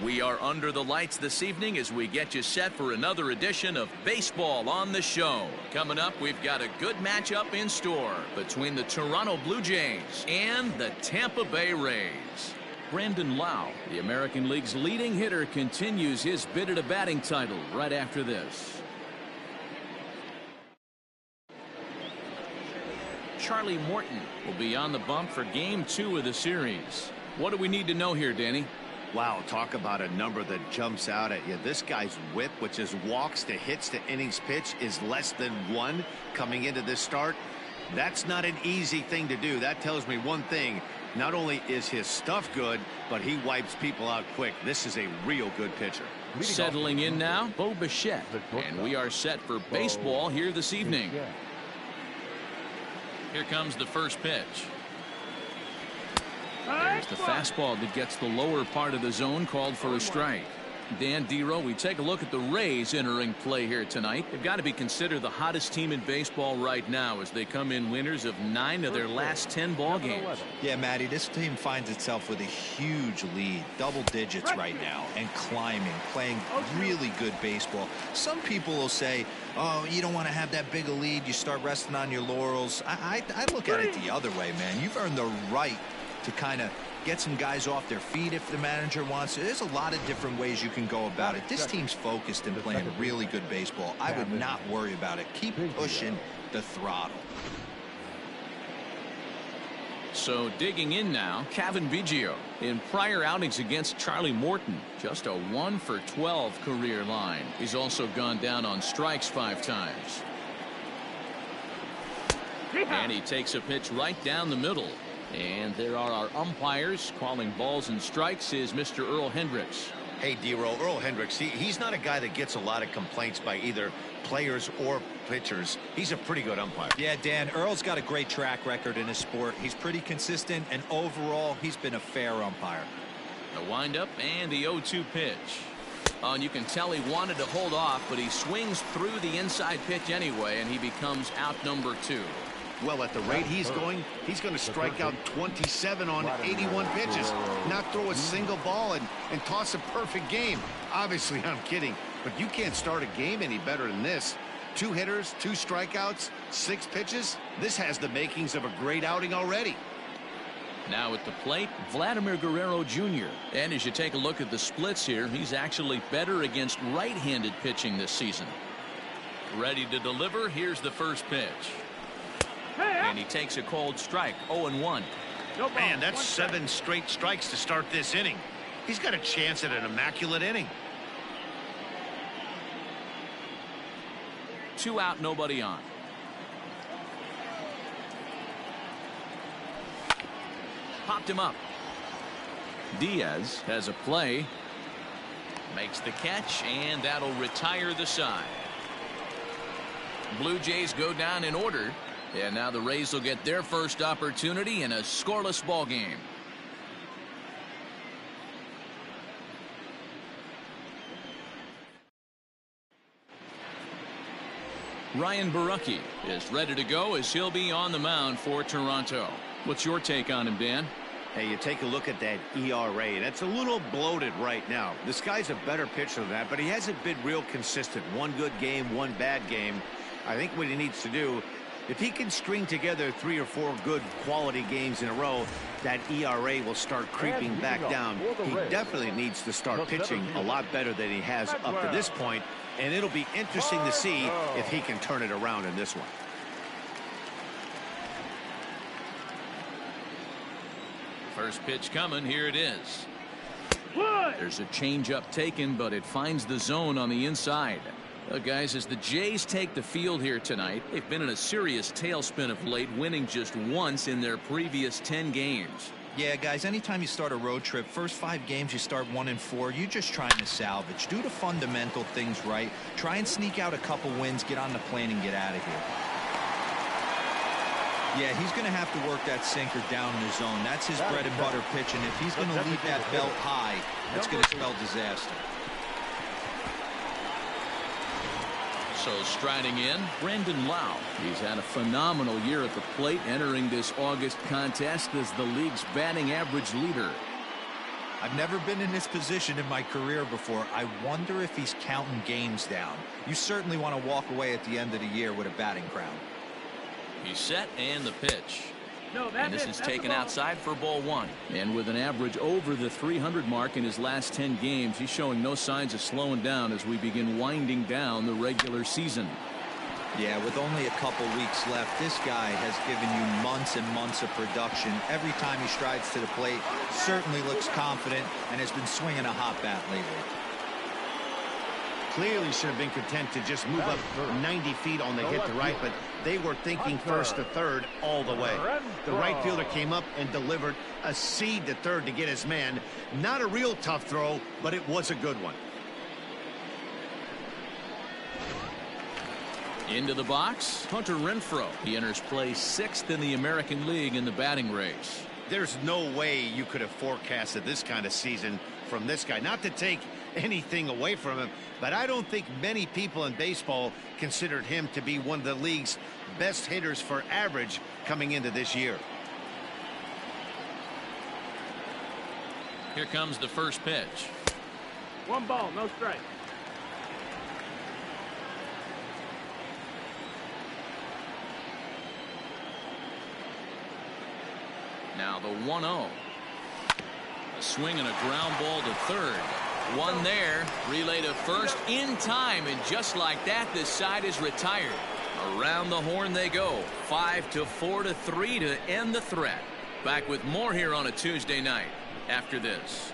We are under the lights this evening as we get you set for another edition of Baseball on the Show. Coming up, we've got a good matchup in store between the Toronto Blue Jays and the Tampa Bay Rays. Brandon Lau, the American League's leading hitter, continues his bid at a batting title right after this. Charlie Morton will be on the bump for Game 2 of the series. What do we need to know here, Danny? Wow, talk about a number that jumps out at you. This guy's whip, which is walks to hits to innings pitch, is less than 1 coming into this start. That's not an easy thing to do. That tells me one thing. Not only is his stuff good, but he wipes people out quick. This is a real good pitcher. Settling in now, Bo Bichette. And we are set for baseball here this evening. Here comes the first pitch. There's the fastball that gets the lower part of the zone, called for a strike. Dan Dero, we take a look at the Rays entering play here tonight. They've got to be considered the hottest team in baseball right now as they come in winners of 9 of their last 10 ball games. Yeah, Matty, this team finds itself with a huge lead, double digits right now, and climbing, playing really good baseball. Some people will say, oh, you don't want to have that big a lead, you start resting on your laurels. I look at it the other way, man. You've earned the right to kind of get some guys off their feet if the manager wants to. There's a lot of different ways you can go about it. This team's focused and playing really good baseball. I would not worry about it. Keep pushing the throttle. So digging in now, Kevin Biggio. In prior outings against Charlie Morton, just a 1 for 12 career line. He's also gone down on strikes 5 times. And he takes a pitch right down the middle. And there are our umpires calling balls and strikes is Mr. Earl Hendricks. Hey, Dero, Earl Hendricks, he's not a guy that gets a lot of complaints by either players or pitchers. He's a pretty good umpire. Yeah, Dan, Earl's got a great track record in his sport. He's pretty consistent, and overall, he's been a fair umpire. The windup and the 0-2 pitch. Oh, and you can tell he wanted to hold off, but he swings through the inside pitch anyway, and he becomes out number 2. Well, at the rate he's going to strike out 27 on 81 pitches, not throw a single ball, and toss a perfect game. Obviously, I'm kidding, but you can't start a game any better than this. 2 hitters, 2 strikeouts, 6 pitches. This has the makings of a great outing already. Now at the plate, Vladimir Guerrero Jr. And as you take a look at the splits here, he's actually better against right-handed pitching this season. Ready to deliver. Here's the first pitch. And he takes a cold strike. 0-1. Man, that's 7 straight strikes to start this inning. He's got a chance at an immaculate inning. 2 out, nobody on. Popped him up. Diaz has a play. Makes the catch, and that'll retire the side. Blue Jays go down in order. And now the Rays will get their first opportunity in a scoreless ball game. Ryan Borucki is ready to go as he'll be on the mound for Toronto. What's your take on him, Dan? Hey, you take a look at that ERA. That's a little bloated right now. This guy's a better pitcher than that, but he hasn't been real consistent. 1 good game, 1 bad game. I think what he needs to do, if he can string together 3 or 4 good quality games in a row, that ERA will start creeping back down. He definitely needs to start pitching a lot better than he has up to this point, and it'll be interesting to see if he can turn it around in this one. First pitch coming. Here it is. There's a changeup taken, but it finds the zone on the inside. Guys, as the Jays take the field here tonight, they've been in a serious tailspin of late, winning just once in their previous 10 games. Yeah, guys, anytime you start a road trip, first 5 games you start 1-4, you're just trying to salvage. Do the fundamental things right. Try and sneak out a couple wins, get on the plane, and get out of here. Yeah, he's going to have to work that sinker down in the zone. That's his bread and butter pitch, and if he's going to leave that belt high, that's going to spell disaster. So striding in, Brandon Lau. He's had a phenomenal year at the plate, entering this August contest as the league's batting average leader. I've never been in this position in my career before. I wonder if he's counting games down. You certainly want to walk away at the end of the year with a batting crown. He's set and the pitch. And this is taken outside for ball one. And with an average over the 300 mark in his last 10 games, he's showing no signs of slowing down as we begin winding down the regular season. Yeah, with only a couple weeks left, this guy has given you months and months of production. Every time he strides to the plate, certainly looks confident and has been swinging a hot bat lately. Clearly should have been content to just move up 90 feet on the hit to right, but they were thinking first to third all the way. The right fielder came up and delivered a seed to third to get his man. Not a real tough throw, but it was a good one. Into the box, Hunter Renfroe. He enters play 6th in the American League in the batting race. There's no way you could have forecasted this kind of season from this guy. Not to take anything away from him, but I don't think many people in baseball considered him to be one of the league's best hitters for average coming into this year. Here comes the first pitch. 1 ball, no strike. Now the 1-0. A swing and a ground ball to third. One there. Relay to first in time, and just like that, this side is retired. Around the horn they go. 5-4-3 to end the threat. Back with more here on a Tuesday night after this.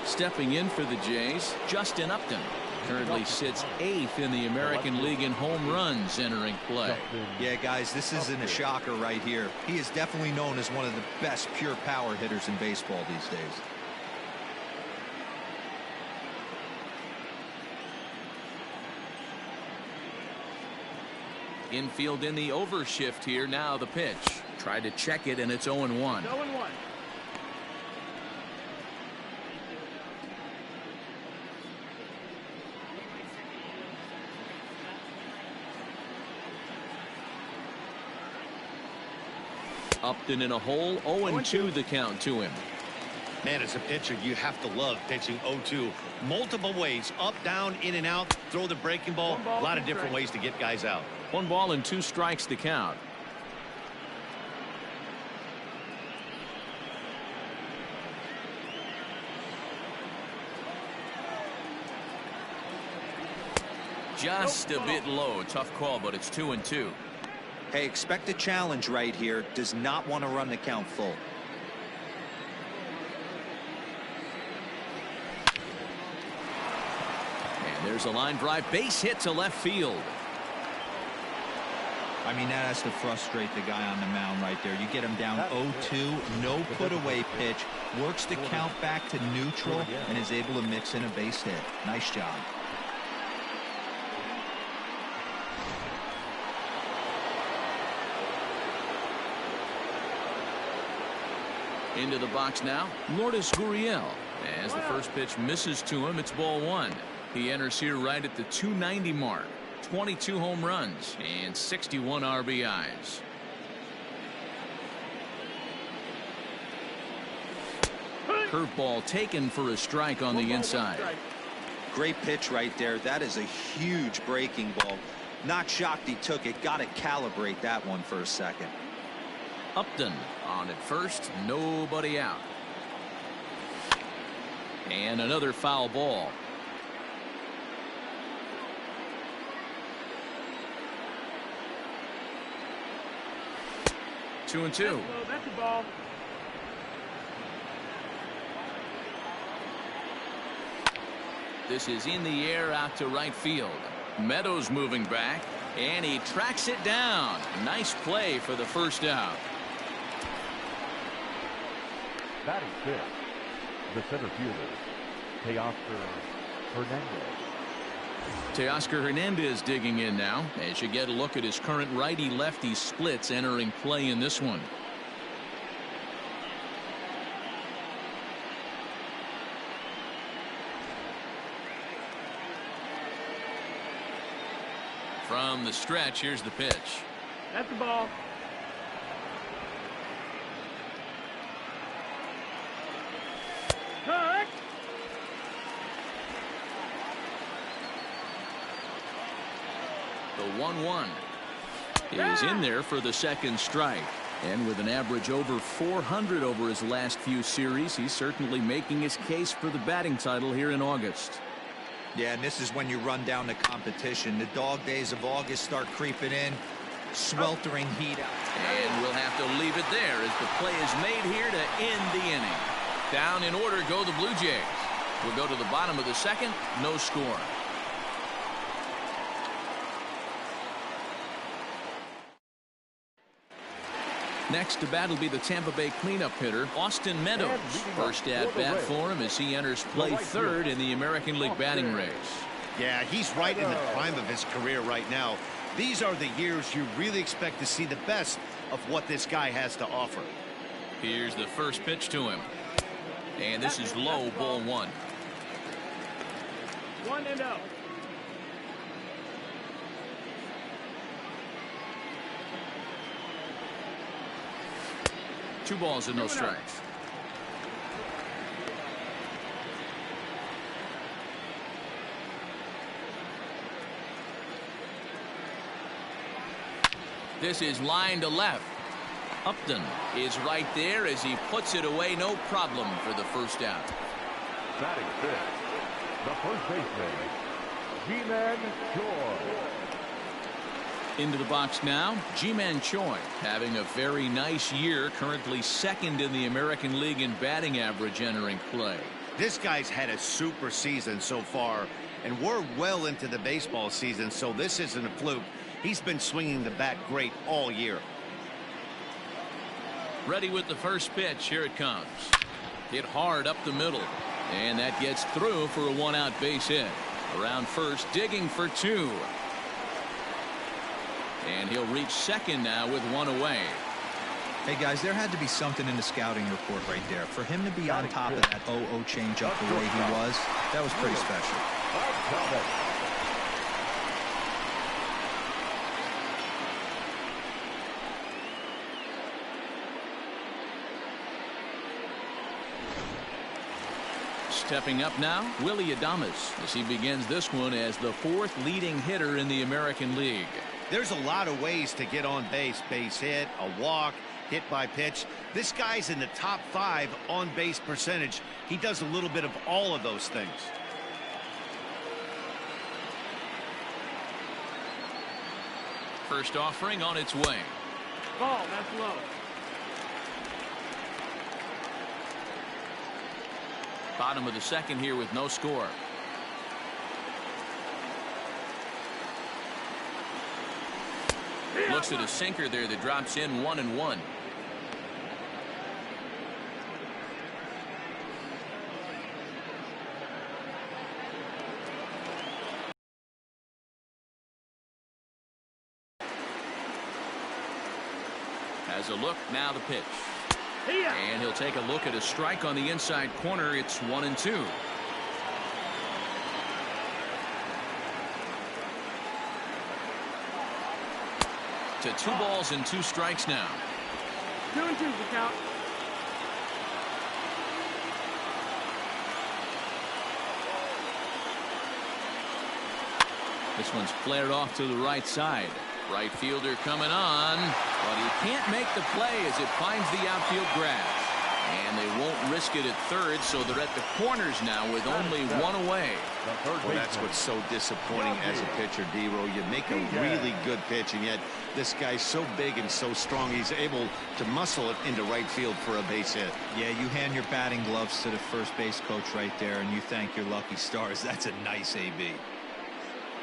Stepping in for the Jays, Justin Upton. Currently sits 8th in the American League in home runs entering play. Yeah, guys, this isn't a shocker right here. He is definitely known as one of the best pure power hitters in baseball these days. Infield in the overshift here. Now the pitch. Tried to check it, and it's 0-1. 0-1. Upton in a hole. 0-2 the count to him. Man, as a pitcher, you have to love pitching 0-2. Multiple ways, up, down, in and out, throw the breaking ball. A lot of different ways to get guys out. 1 ball and 2 strikes to count. Just a bit low. Tough call, but it's 2-2. Hey, expect a challenge right here. Does not want to run the count full. And there's a line drive. Base hit to left field. I mean, that has to frustrate the guy on the mound right there. You get him down 0-2, no put away pitch, works the count back to neutral, and is able to mix in a base hit. Nice job. Into the box now, Lourdes Gurriel. As the first pitch misses to him, it's ball 1. He enters here right at the 290 mark. 22 home runs and 61 RBIs. Curveball taken for a strike on the inside. Great pitch right there. That is a huge breaking ball. Not shocked he took it. Got to calibrate that one for a second. Upton on at first, nobody out. And another foul ball. Two and two. That's a ball. This is in the air out to right field. Meadows moving back, and he tracks it down. Nice play for the first out. Batting fifth, the center fielder, Teoscar Hernandez. Teoscar Hernandez digging in now as you get a look at his current righty-lefty splits entering play in this one. From the stretch, here's the pitch. That's the ball. Correct. The 1-1 is in there for the second strike. And with an average over 400 over his last few series, he's certainly making his case for the batting title here in August. Yeah, and this is when you run down the competition. The dog days of August start creeping in. Sweltering heat out. And we'll have to leave it there as the play is made here to end the inning. Down in order go the Blue Jays. We'll go to the bottom of the second. No score. Next to bat will be the Tampa Bay cleanup hitter, Austin Meadows. First at bat for him as he enters play third in the American League batting race. Yeah, he's right in the prime of his career right now. These are the years you really expect to see the best of what this guy has to offer. Here's the first pitch to him. And this is low, ball 1. 1-0. 2 balls and no strikes. This is line to left. Upton is right there as he puts it away. No problem for the first out. Batting fifth, the first baseman, G-Man Choi. Into the box now, Ji-Man Choi having a very nice year, currently second in the American League in batting average entering play. This guy's had a super season so far, and we're well into the baseball season, so this isn't a fluke. He's been swinging the bat great all year. Ready with the first pitch. Here it comes. Hit hard up the middle, and that gets through for a 1-out base hit. Around first, digging for 2. And he'll reach second now with 1 away. Hey, guys, there had to be something in the scouting report right there. For him to be on top of that 0-0 changeup the way he was, that was pretty special. Stepping up now, Willie Adames, as he begins this one as the 4th leading hitter in the American League. There's a lot of ways to get on base. Base hit, a walk, hit by pitch. This guy's in the top 5 on base percentage. He does a little bit of all of those things. First offering on its way. Ball, that's low. Bottom of the second here with no score. Looks at a sinker there that drops in 1-1. Has a look, now the pitch. And he'll take a look at a strike on the inside corner. It's 1-2. To 2 balls and 2 strikes now. 2-2 the count. This one's flared off to the right side. Right fielder coming on, but he can't make the play as it finds the outfield grass. And they won't risk it at third, so they're at the corners now with only 1 away. Well, that's what's so disappointing as a pitcher, D-Row. You make a really good pitch, and yet this guy's so big and so strong, he's able to muscle it into right field for a base hit. Yeah, you hand your batting gloves to the first base coach right there, and you thank your lucky stars. That's a nice AB.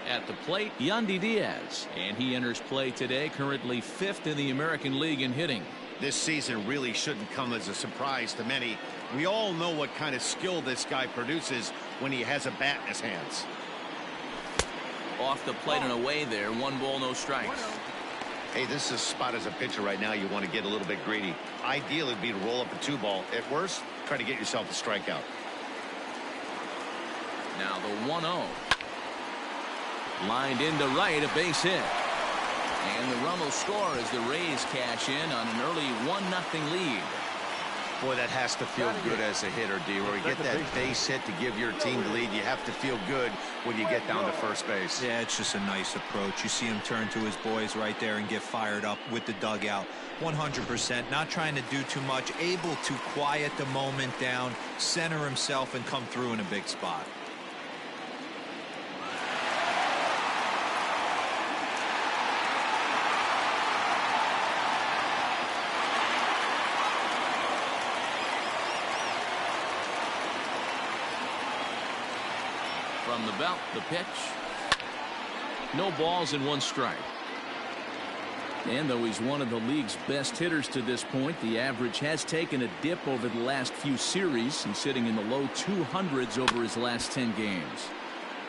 At the plate, Yandy Diaz, and he enters play today, currently 5th in the American League in hitting. This season really shouldn't come as a surprise to many. We all know what kind of skill this guy produces when he has a bat in his hands. Off the plate and away there. 1 ball, no strikes. Hey, this is a spot as a pitcher right now. You want to get a little bit greedy. Ideally, it'd be to roll up a 2 ball. At worst, try to get yourself a strikeout. Now the 1-0. Lined into right, a base hit. And the run will score as the Rays cash in on an early 1-0 lead. Boy, that has to feel good as a hitter, D-Roy. You get that base hit to give your team the lead. You have to feel good when you get down to first base. Yeah, it's just a nice approach. You see him turn to his boys right there and get fired up with the dugout. 100%, not trying to do too much, able to quiet the moment down, center himself, and come through in a big spot. From the belt, the pitch. No balls and 1 strike. And though he's one of the league's best hitters to this point, the average has taken a dip over the last few series. He's sitting in the low 200s over his last 10 games.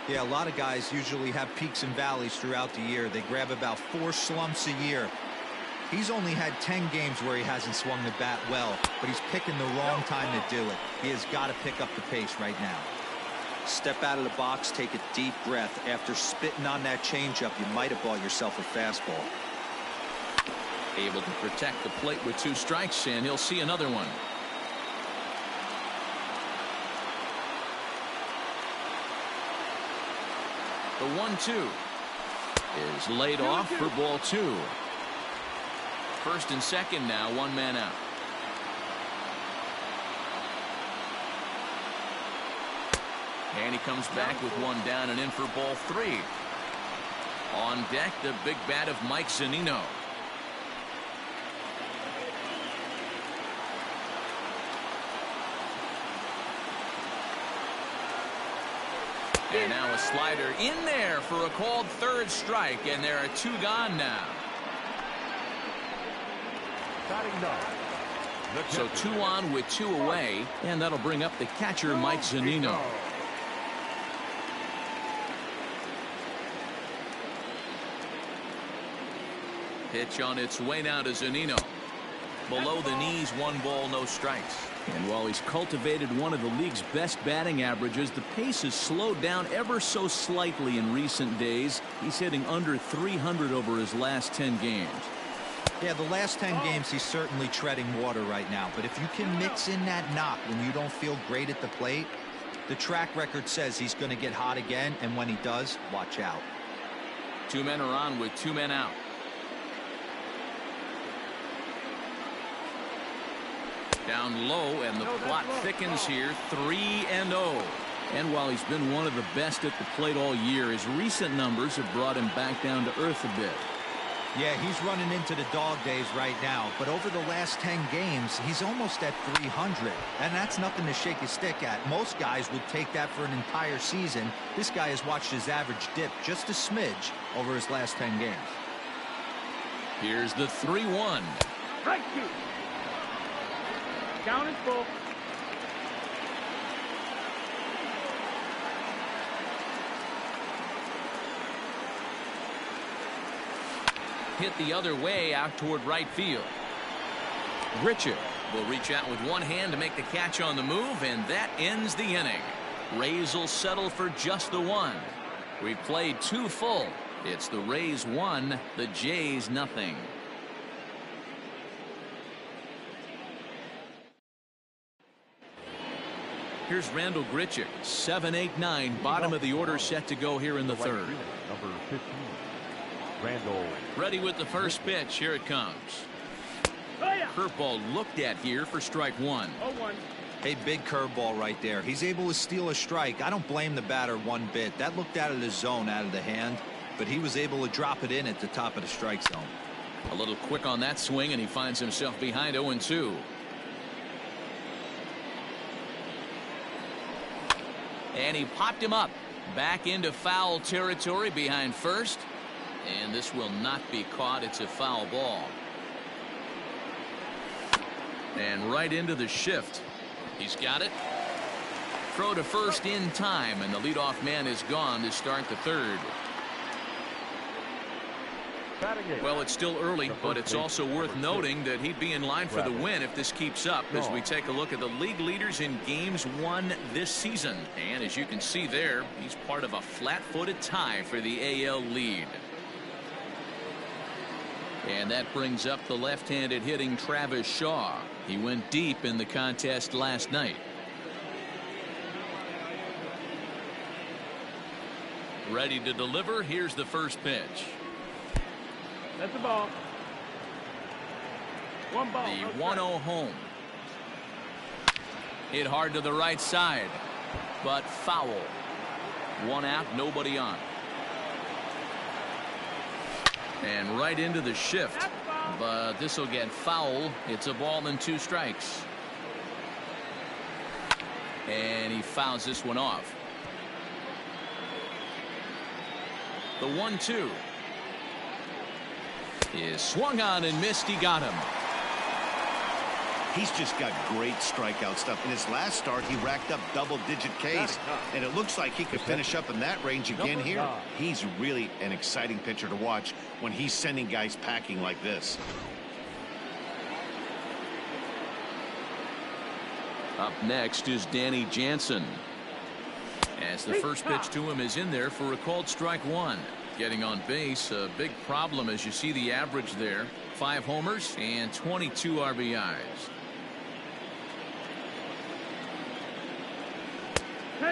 Yeah, a lot of guys usually have peaks and valleys throughout the year. They grab about 4 slumps a year. He's only had 10 games where he hasn't swung the bat well, but he's picking the wrong time to do it. He has got to pick up the pace right now. Step out of the box, take a deep breath. After spitting on that changeup, you might have bought yourself a fastball. Able to protect the plate with 2 strikes, and he'll see another one. The 1-2 is laid off for ball 2. First and second now, 1 man out. And he comes back with 1 down and in for ball 3. On deck, the big bat of Mike Zunino. And now a slider in there for a called 3rd strike, and there are 2 gone now. So 2 on with 2 away, and that'll bring up the catcher, Mike Zunino. Pitch on its way now to Zunino. Below the knees, 1 ball, no strikes. And while he's cultivated one of the league's best batting averages, the pace has slowed down ever so slightly in recent days. He's hitting under 300 over his last 10 games. Yeah, the last 10 games he's certainly treading water right now. But if you can mix in that knock when you don't feel great at the plate, the track record says he's going to get hot again. And when he does, watch out. 2 men are on with 2 men out. Down low, and the plot thickens here. 3-0. And while he's been one of the best at the plate all year, his recent numbers have brought him back down to earth a bit. Yeah, he's running into the dog days right now, but over the last 10 games, he's almost at 300, and that's nothing to shake his stick at. Most guys would take that for an entire season. This guy has watched his average dip just a smidge over his last 10 games. Here's the 3-1. Strike 2. Count is full. Hit the other way out toward right field. Grichuk will reach out with 1 hand to make the catch on the move, and that ends the inning. Rays will settle for just the 1. We've played 2 full. It's the Rays 1, the Jays nothing. Here's Randall Grichuk, 7-8-9, bottom of the order, set to go here in the 3rd. Number 15, Randall. Ready with the first pitch. Here it comes. Curveball looked at here for strike 1. 0-1. Hey, big curveball right there. He's able to steal a strike. I don't blame the batter one bit. That looked out of the zone, out of the hand, but he was able to drop it in at the top of the strike zone. A little quick on that swing, and he finds himself behind 0-2. And he popped him up back into foul territory behind first, and this will not be caught. It's a foul ball. And right into the shift. He's got it. Throw to first in time, and the leadoff man is gone to start the 3rd. Batting eighth. Well, it's still early, The but first it's base, also worth number noting that he'd be in line for the Travis. win if this keeps up as we take a look at the league leaders in games won this season. And as you can see there, he's part of a flat-footed tie for the AL lead. And that brings up the left-handed hitting Travis Shaw. He went deep in the contest last night. Ready to deliver. Here's the first pitch. That's the ball. One ball. The no 1-0 strike. home. Hit hard to the right side, but foul. One out, nobody on. And right into the shift, but this will get foul. It's a ball and 2 strikes. And he fouls this one off. The 1-2 is swung on and missed. He got him. He's just got great strikeout stuff. In his last start, he racked up double-digit Ks, and it looks like he could finish up in that range again here. He's really an exciting pitcher to watch when he's sending guys packing like this. Up next is Danny Jansen. As the first pitch to him is in there for a called strike 1. Getting on base, a big problem as you see the average there. 5 homers and 22 RBIs.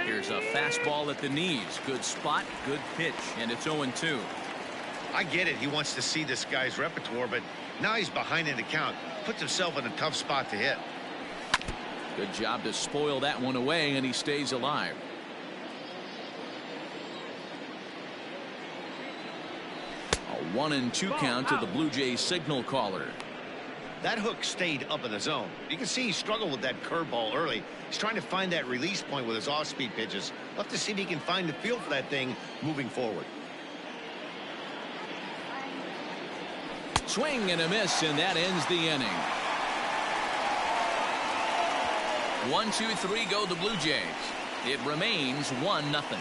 Here's a fastball at the knees. Good spot, good pitch, and it's 0-2. I get it. He wants to see this guy's repertoire, but now he's behind in the count. Puts himself in a tough spot to hit. Good job to spoil that one away, and he stays alive. A 1-2 count to the Blue Jays signal caller. That hook stayed up in the zone. You can see he struggled with that curveball early. He's trying to find that release point with his off-speed pitches. We'll have to see if he can find the feel for that thing moving forward. Swing and a miss, and that ends the inning. 1-2-3 go the Blue Jays. It remains 1-0.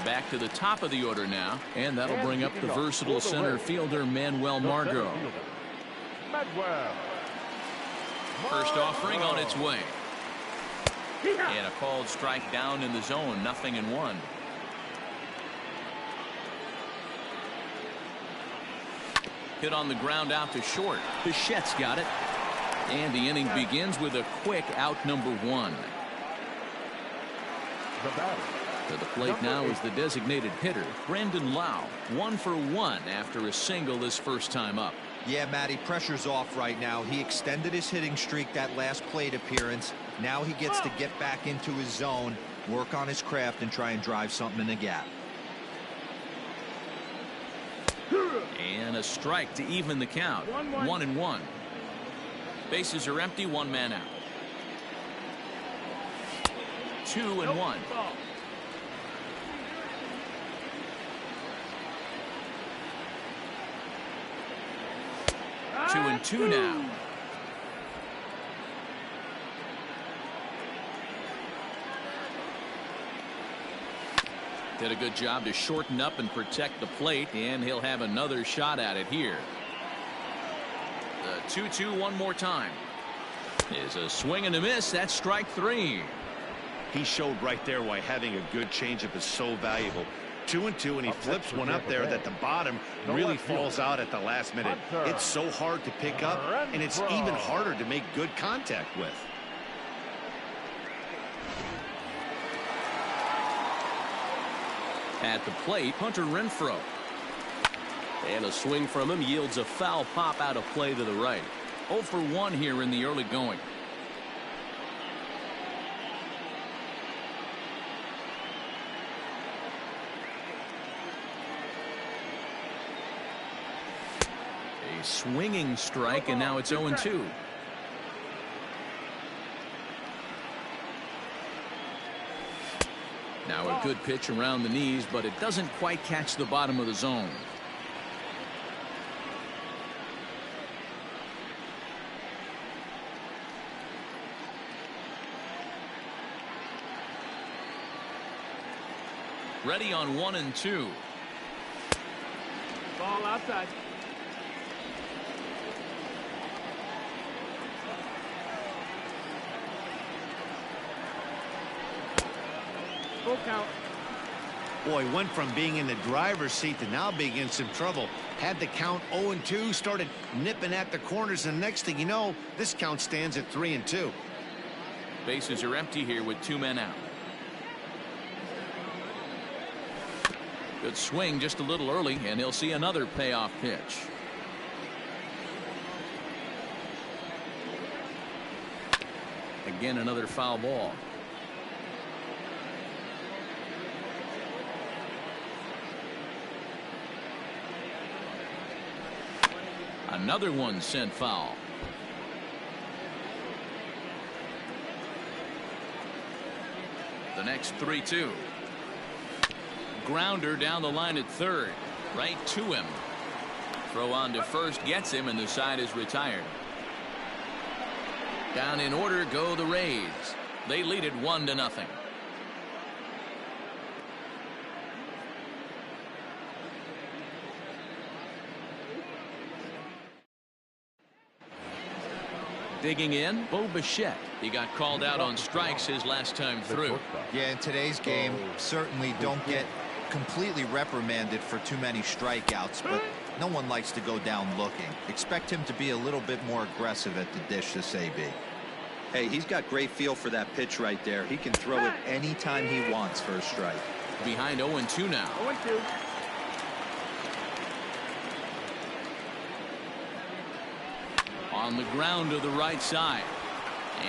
Back to the top of the order now, and that'll bring up the versatile center fielder Manuel Margot. Manuel. First offering on its way. And a called strike down in the zone, 0-1. Hit on the ground out to short. Bichette's got it. And the inning begins with a quick out number 1. The batter. To the plate now is the designated hitter, Brendan Lau. 1 for 1 after a single this first time up. Yeah, Matty, pressure's off right now. He extended his hitting streak that last plate appearance. Now he gets to get back into his zone, work on his craft, and try and drive something in the gap. And a strike to even the count. 1-1. Bases are empty, 1 man out. 2-1. 2-2 now. Did a good job to shorten up and protect the plate, and he'll have another shot at it here. The 2-2 one more time. Is a swing and a miss. That's strike 3. He showed right there why having a good changeup is so valuable. 2-2, and he flips one up there that the bottom really falls out at the last minute. It's so hard to pick up, and it's even harder to make good contact with. At the plate, Hunter Renfroe. And a swing from him yields a foul pop out of play to the right. 0 for 1 here in the early going. A swinging strike, and now it's 0-2. Now a good pitch around the knees, but it doesn't quite catch the bottom of the zone. Ready on 1 and 2. Ball outside. Full count. Boy, went from being in the driver's seat to now being in some trouble. Had the count 0-2, started nipping at the corners, and next thing you know, this count stands at 3-2. Bases are empty here with 2 men out. Good swing just a little early, and he'll see another payoff pitch. Again, another foul ball. Another one sent foul. The next 3-2. Grounder down the line at third. Right to him. Throw on to first gets him, and the side is retired. Down in order go the Rays. They lead it 1-0. Digging in, Bo Bichette. He got called out on strikes his last time through. Yeah, in today's game, certainly don't get completely reprimanded for too many strikeouts, but no one likes to go down looking. Expect him to be a little bit more aggressive at the dish this AB. Hey, he's got great feel for that pitch right there. He can throw it anytime he wants for a strike. Behind 0-2 now. 0-2. On the ground to the right side.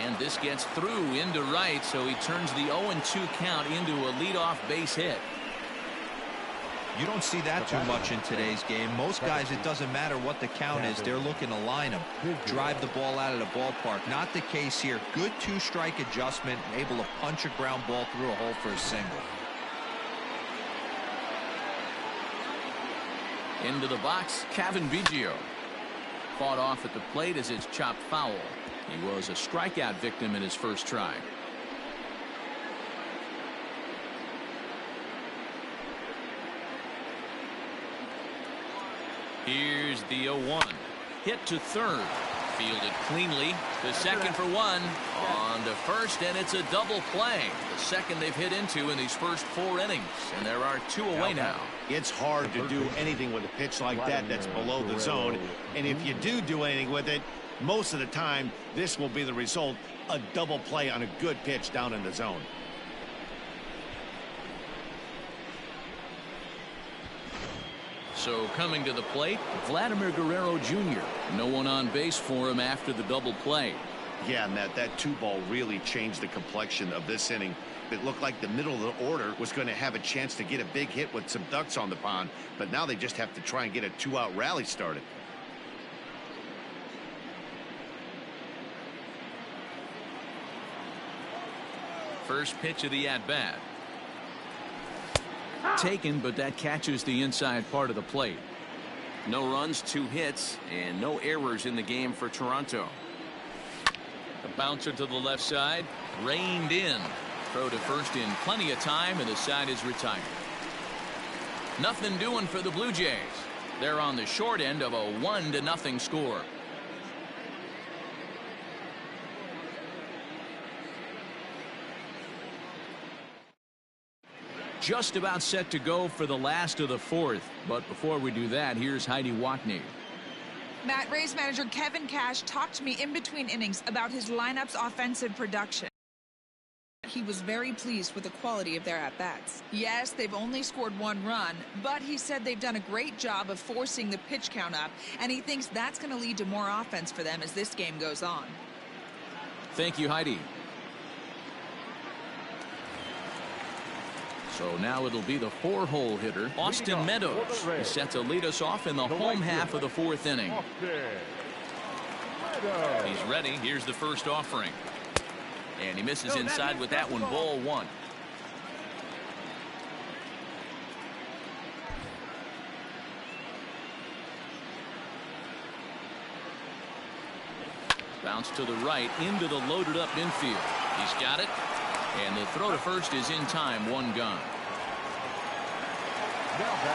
And this gets through into right, so he turns the 0-2 count into a leadoff base hit. You don't see that too much in today's game. Most guys, it doesn't matter what the count is, they're looking to line them, drive the ball out of the ballpark. Not the case here. Good 2-strike adjustment, able to punch a ground ball through a hole for a single. Into the box, Kevin Biggio. Fought off at the plate as it's chopped foul. He was a strikeout victim in his first try. Here's the 0-1. Hit to third. Fielded cleanly to second for one. On to first, and it's a double play. The second they've hit into in these first 4 innings. And there are 2 away now. It's hard to do anything with a pitch like that that's below the zone. And if you do anything with it, most of the time, this will be the result. A double play on a good pitch down in the zone. So coming to the plate, Vladimir Guerrero Jr. No one on base for him after the double play. Yeah, Matt, that 2-ball really changed the complexion of this inning. It looked like the middle of the order was going to have a chance to get a big hit with some ducks on the pond, but now they just have to try and get a 2-out rally started. First pitch of the at-bat. Taken, but that catches the inside part of the plate. No runs, 2 hits, and no errors in the game for Toronto. A bouncer to the left side, reined in. Throw to first in plenty of time, and the side is retired. Nothing doing for the Blue Jays. They're on the short end of a 1-0 score. Just about set to go for the last of the 4th. But before we do that, here's Heidi Watney. Matt, Rays manager Kevin Cash talked to me in between innings about his lineup's offensive production. He was very pleased with the quality of their at-bats. Yes, they've only scored 1 run, but he said they've done a great job of forcing the pitch count up, and he thinks that's going to lead to more offense for them as this game goes on. Thank you, Heidi. So now it'll be the 4-hole hitter, Austin Meadows, is set to lead us off in the home half of the 4th inning. He's ready. Here's the first offering. And he misses inside with that one. Ball 1. Bounce to the right into the loaded up infield. He's got it. And the throw to first is in time. 1 gone.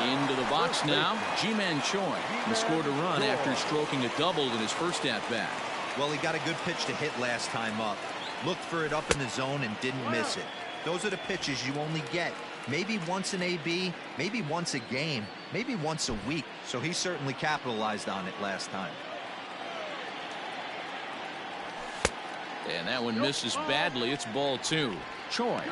Into the box now, Ji-Man Choi. He scored a run after stroking a double in his first at-bat. Well, he got a good pitch to hit last time up. Looked for it up in the zone and didn't miss it. Those are the pitches you only get maybe once in AB, maybe once a game, maybe once a week. So he certainly capitalized on it last time. And that one misses badly. It's ball 2. Choi,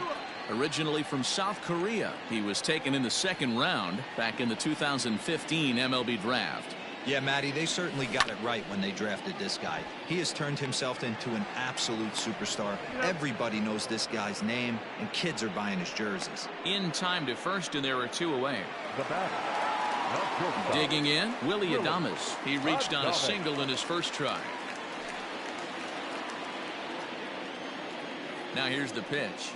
originally from South Korea, he was taken in the second round back in the 2015 MLB draft. Yeah, Matty, they certainly got it right when they drafted this guy. He has turned himself into an absolute superstar. Everybody knows this guy's name, and kids are buying his jerseys. In time to first, and there are 2 away. The batter. Digging in, Willie Adames. He reached on a single in his first try. Now here's the pitch.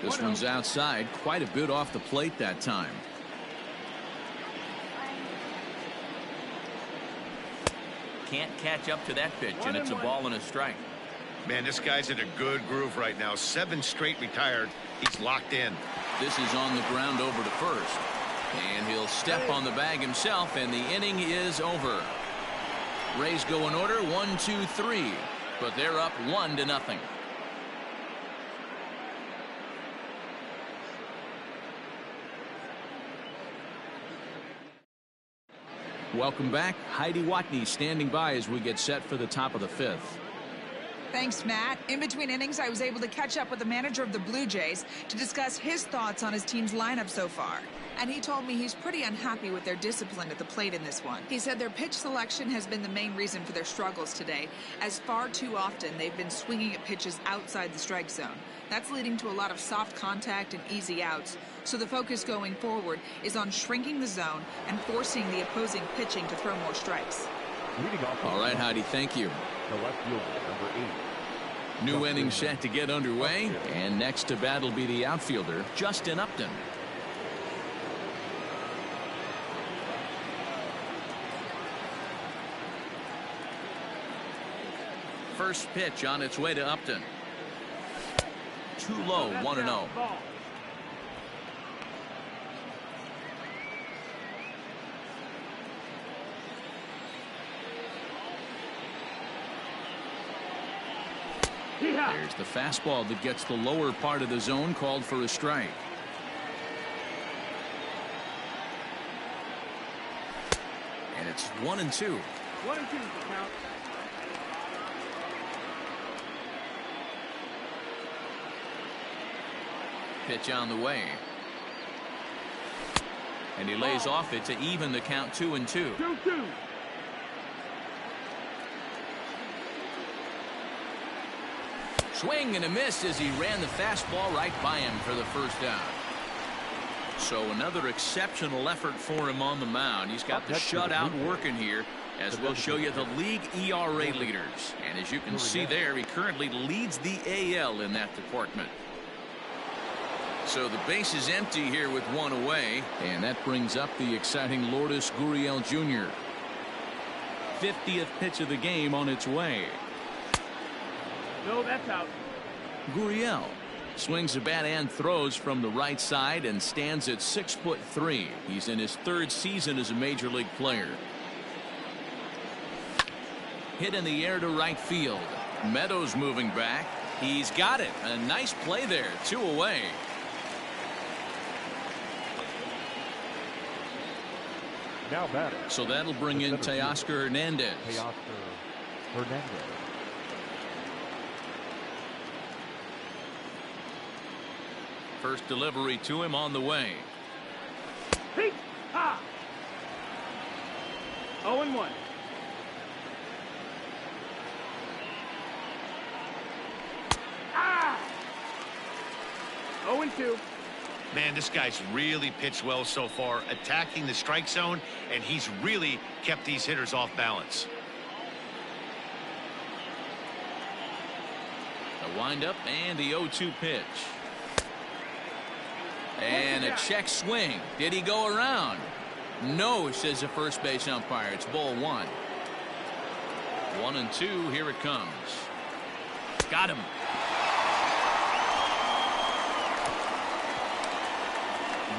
This one's outside, quite a bit off the plate that time. Can't catch up to that pitch, and it's a ball and a strike. Man, this guy's in a good groove right now. 7 straight retired. He's locked in. This is on the ground over to first. And he'll step on the bag himself, and the inning is over. Rays go in order 1, 2, 3. But they're up 1-0. Welcome back. Heidi Watney standing by as we get set for the top of the 5th. Thanks, Matt. In between innings, I was able to catch up with the manager of the Blue Jays to discuss his thoughts on his team's lineup so far. And he told me he's pretty unhappy with their discipline at the plate in this one. He said their pitch selection has been the main reason for their struggles today, as far too often they've been swinging at pitches outside the strike zone. That's leading to a lot of soft contact and easy outs. So the focus going forward is on shrinking the zone and forcing the opposing pitching to throw more strikes. All right, Heidi, thank you. The left fielder, number 8. New inning set to get underway, and next to bat will be the outfielder, Justin Upton. First pitch on its way to Upton. Too low, 1-0. There's the fastball that gets the lower part of the zone, called for a strike. And it's 1-2. 1 and 2 is the count. Pitch on the way. And he lays off it to even the count 2-2. 2-2. Swing and a miss as he ran the fastball right by him for the first out. So another exceptional effort for him on the mound. He's got the shutout working here, as we'll show you the league ERA leaders. And as you can see there, he currently leads the AL in that department. So the base is empty here with 1 away, and that brings up the exciting Lourdes Gurriel Jr. 50th pitch of the game on its way. No, that's out. Gurriel swings the bat and throws from the right side and stands at 6'3". He's in his 3rd season as a major league player. Hit in the air to right field. Meadows moving back. He's got it. A nice play there. 2 away. Now batting. So that'll bring in Teoscar Hernandez. Teoscar Hernandez. First delivery to him on the way. Peak. Ha. 0-1. Ah. 0-2. Man, this guy's really pitched well so far, attacking the strike zone, and he's really kept these hitters off balance. The windup and the 0-2 pitch. And a check swing. Did he go around? No, says the first base umpire. It's ball 1. 1-2. Here it comes. Got him.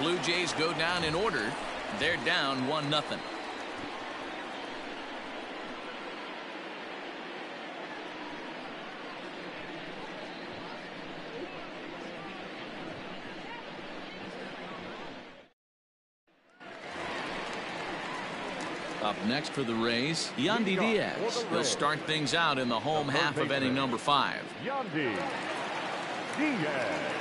Blue Jays go down in order. They're down 1-0. Up next for the Rays, Yandy Diaz. He'll start things out in the home half of inning number 5. Yandy Diaz.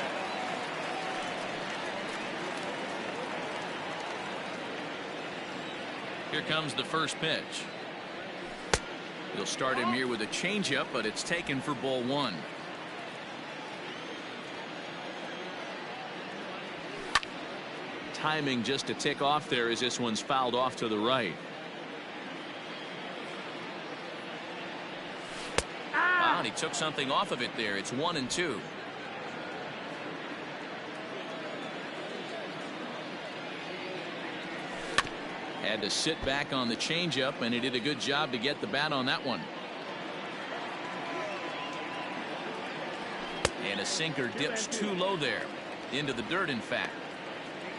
Here comes the first pitch. He'll start him here with a changeup, but it's taken for ball 1. Timing just to tick off there as this one's fouled off to the right. Wow, and he took something off of it there. It's 1-2. Had to sit back on the changeup, and he did a good job to get the bat on that one. And a sinker dips too low there. Into the dirt, in fact.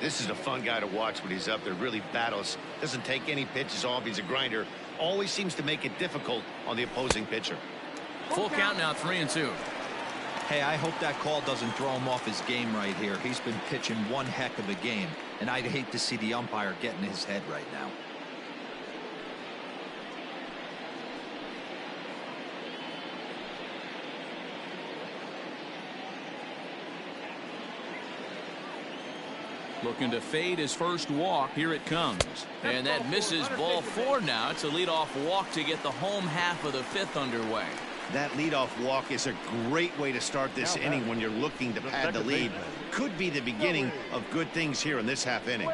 This is a fun guy to watch when he's up there. Really battles. Doesn't take any pitches off. He's a grinder. Always seems to make it difficult on the opposing pitcher. Full count now, 3-2. Hey, I hope that call doesn't throw him off his game right here. He's been pitching one heck of a game, and I'd hate to see the umpire get in his head right now. Looking to fade his first walk. Here it comes. And that misses ball 4 now. It's a leadoff walk to get the home half of the 5th underway. That leadoff walk is a great way to start this inning when you're looking to pad the lead. Could be the beginning of good things here in this half inning.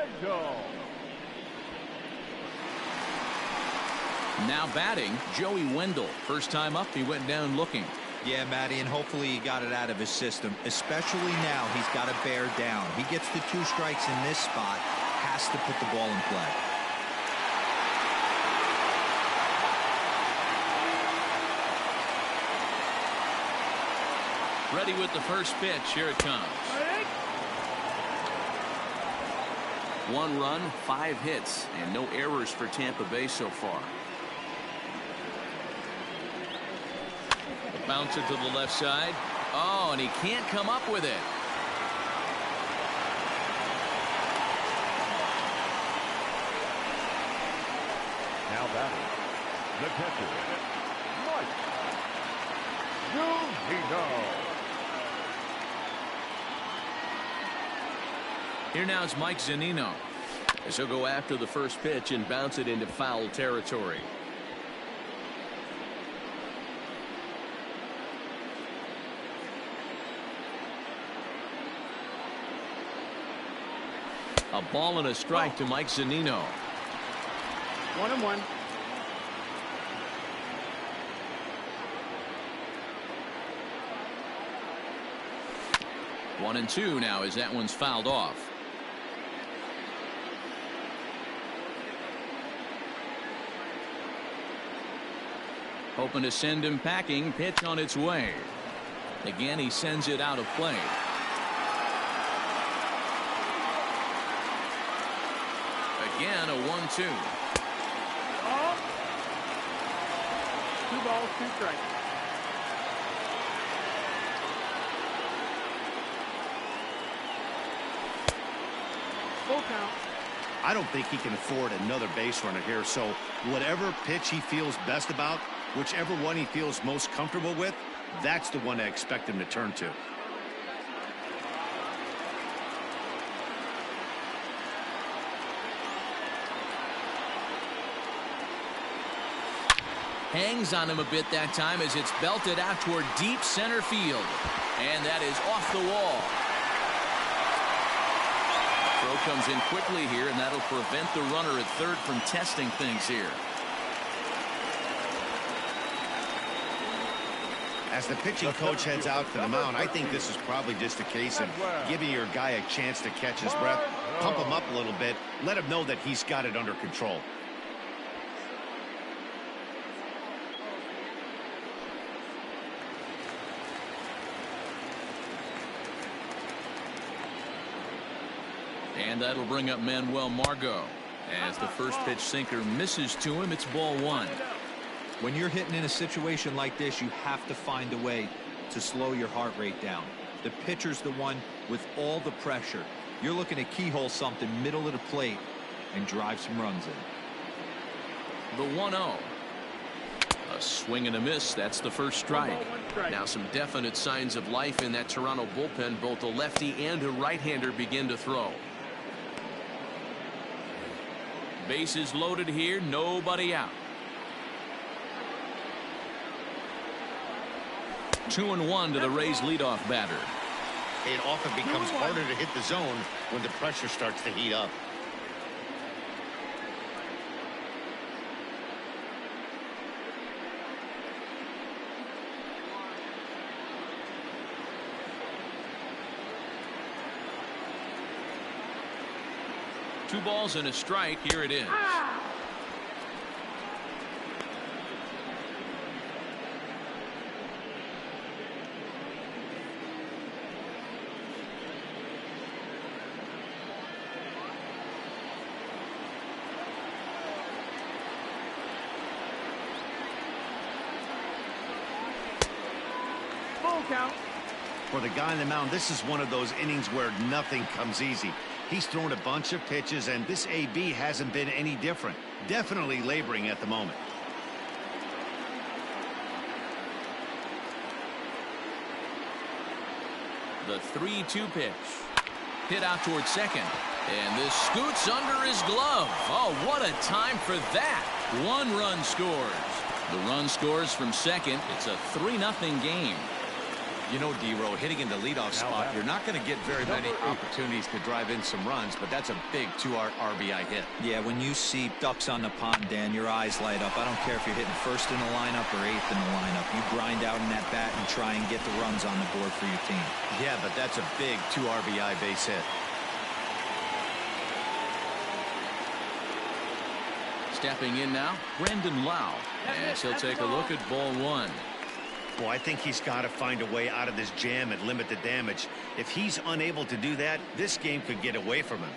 Now batting, Joey Wendell. First time up, he went down looking. Yeah, Matty, and hopefully he got it out of his system. Especially now, he's got to bear down. He gets the 2 strikes in this spot, has to put the ball in play. Ready with the first pitch. Here it comes. 1 run, 5 hits, and no errors for Tampa Bay so far. The bouncer to the left side. Oh, and he can't come up with it. Now batting, the catcher, Mike Zunino. Here now is Mike Zunino, as he'll go after the first pitch and bounce it into foul territory. A ball and a strike to Mike Zunino. 1-1. One and two now as that one's fouled off. Hoping to send him packing. Pitch on its way. Again, he sends it out of play. Again, a 1-2. 2 balls, 2 strikes. Full count. I don't think he can afford another base runner here, so whatever pitch he feels best about, whichever one he feels most comfortable with, that's the one I expect him to turn to. Hangs on him a bit that time as it's belted out toward deep center field. And that is off the wall. Throw comes in quickly here, and that'll prevent the runner at third from testing things here. As the pitching coach heads out for the mound, I think this is probably just a case of giving your guy a chance to catch his breath, pump him up a little bit, let him know that he's got it under control. And that'll bring up Manuel Margot. As the first pitch sinker misses to him, it's ball one. When you're hitting in a situation like this, you have to find a way to slow your heart rate down. The pitcher's the one with all the pressure. You're looking to keyhole something middle of the plate and drive some runs in. The 1-0. A swing and a miss. That's the first strike. Now some definite signs of life in that Toronto bullpen. Both a lefty and a right-hander begin to throw. Bases loaded here. Nobody out. 2-1 to the Rays leadoff batter. It often becomes harder to hit the zone when the pressure starts to heat up. Two balls and a strike. Here it is. Full count. For the guy on the mound, this is one of those innings where nothing comes easy. He's thrown a bunch of pitches, and this AB hasn't been any different. Definitely laboring at the moment. The 3-2 pitch. Hit out towards second. And this scoots under his glove. Oh, what a time for that. One run scores. The run scores from second. It's a 3-0 game. You know, D-Row, hitting in the leadoff spot, you're not going to get very many opportunities to drive in some runs, but that's a big 2 RBI hit. Yeah, when you see ducks on the pond, Dan, your eyes light up. I don't care if you're hitting first in the lineup or eighth in the lineup. You grind out in that bat and try and get the runs on the board for your team. Yeah, but that's a big 2 RBI base hit. Stepping in now, Brendan Lau. As he'll take a look at ball one. Well, I think he's got to find a way out of this jam and limit the damage. If he's unable to do that, this game could get away from him.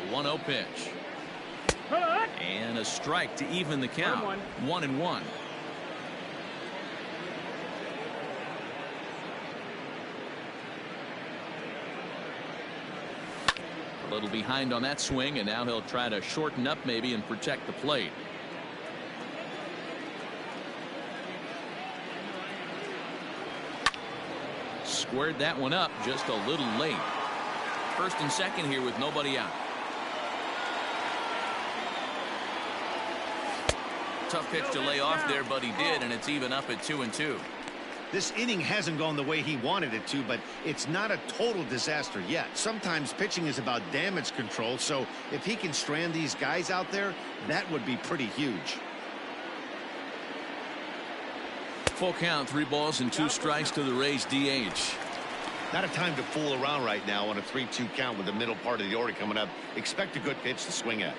A 1-0 pitch. And a strike to even the count. 1-1. A little behind on that swing, and now he'll try to shorten up maybe and protect the plate. Squared that one up just a little late. First and second here with nobody out. Tough pitch to lay off there, but he did, and it's even up at 2-2. This inning hasn't gone the way he wanted it to, but it's not a total disaster yet. Sometimes pitching is about damage control, so if he can strand these guys out there, that would be pretty huge. Full count, 3 balls and 2 strikes to the Rays DH. Not a time to fool around right now on a 3-2 count with the middle part of the order coming up. Expect a good pitch to swing at.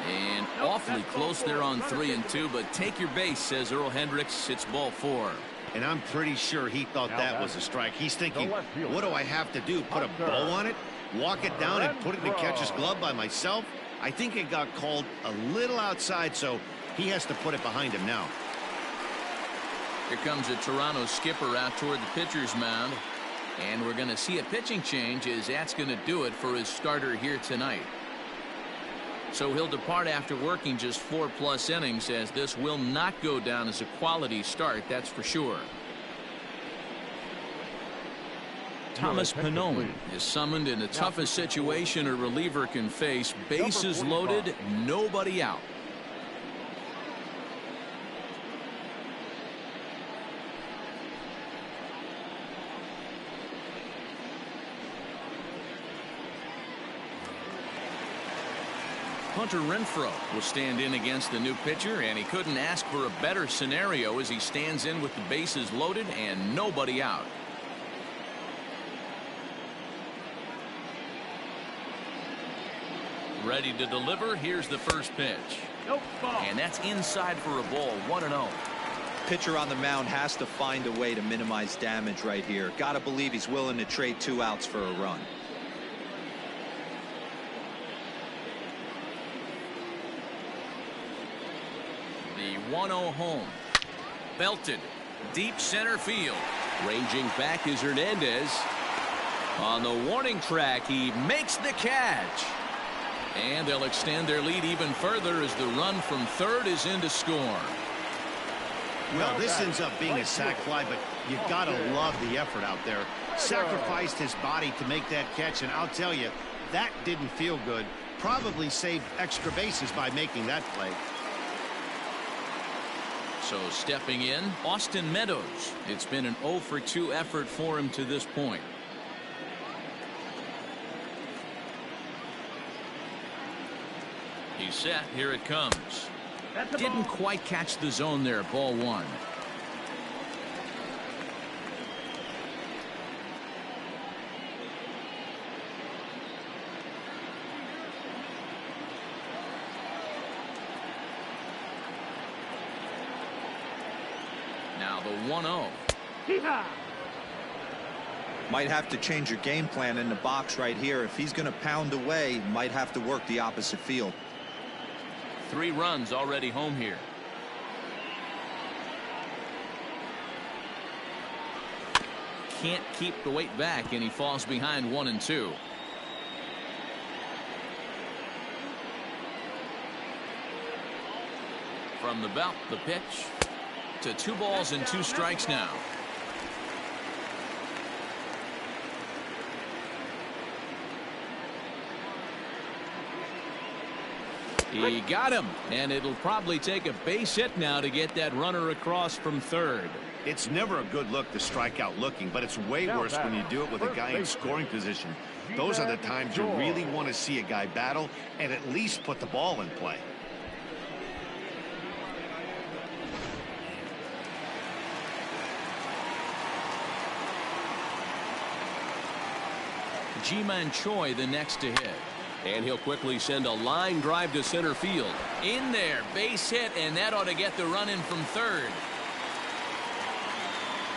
And awfully close there on 3-2, but take your base, says Earl Hendricks. It's ball 4. And I'm pretty sure he thought that was a strike. He's thinking, what do I have to do? Put a bow on it? Walk it down and put it in the catcher's glove by myself? I think it got called a little outside, so he has to put it behind him now. Here comes a Toronto skipper out toward the pitcher's mound. And we're going to see a pitching change, as that's going to do it for his starter here tonight. So he'll depart after working just 4+ innings, as this will not go down as a quality start, that's for sure. Thomas Pannone is summoned in the toughest situation a reliever can face. Bases loaded, nobody out. Hunter Renfroe will stand in against the new pitcher, and he couldn't ask for a better scenario as he stands in with the bases loaded and nobody out. Ready to deliver. Here's the first pitch. Nope, ball. And that's inside for a ball. 1-0. Pitcher on the mound has to find a way to minimize damage right here. Gotta believe he's willing to trade 2 outs for a run. The 1-0 home. Belted. Deep center field. Ranging back is Hernandez. On the warning track, he makes the catch. And they'll extend their lead even further as the run from third is in to score. Well, this ends up being a sac fly, but you gotta love the effort out there. Sacrificed his body to make that catch, and I'll tell you, that didn't feel good. Probably saved extra bases by making that play. So stepping in, Austin Meadows. It's been an 0 for 2 effort for him to this point. He's set. Here it comes. Didn't quite catch the zone there. Ball 1. Now the 1-0. Might have to change your game plan in the box right here. If he's going to pound away, might have to work the opposite field. 3 runs already home here. Can't keep the weight back, and he falls behind 1-2. From the belt, the pitch to 2 balls and 2 strikes now. He got him, and it'll probably take a base hit now to get that runner across from third. It's never a good look to strike out looking, but it's way worse when you do it with a guy in scoring position. Those are the times you really want to see a guy battle and at least put the ball in play. Ji-Man Choi the next to hit. And he'll quickly send a line drive to center field. In there, base hit, and that ought to get the run in from third.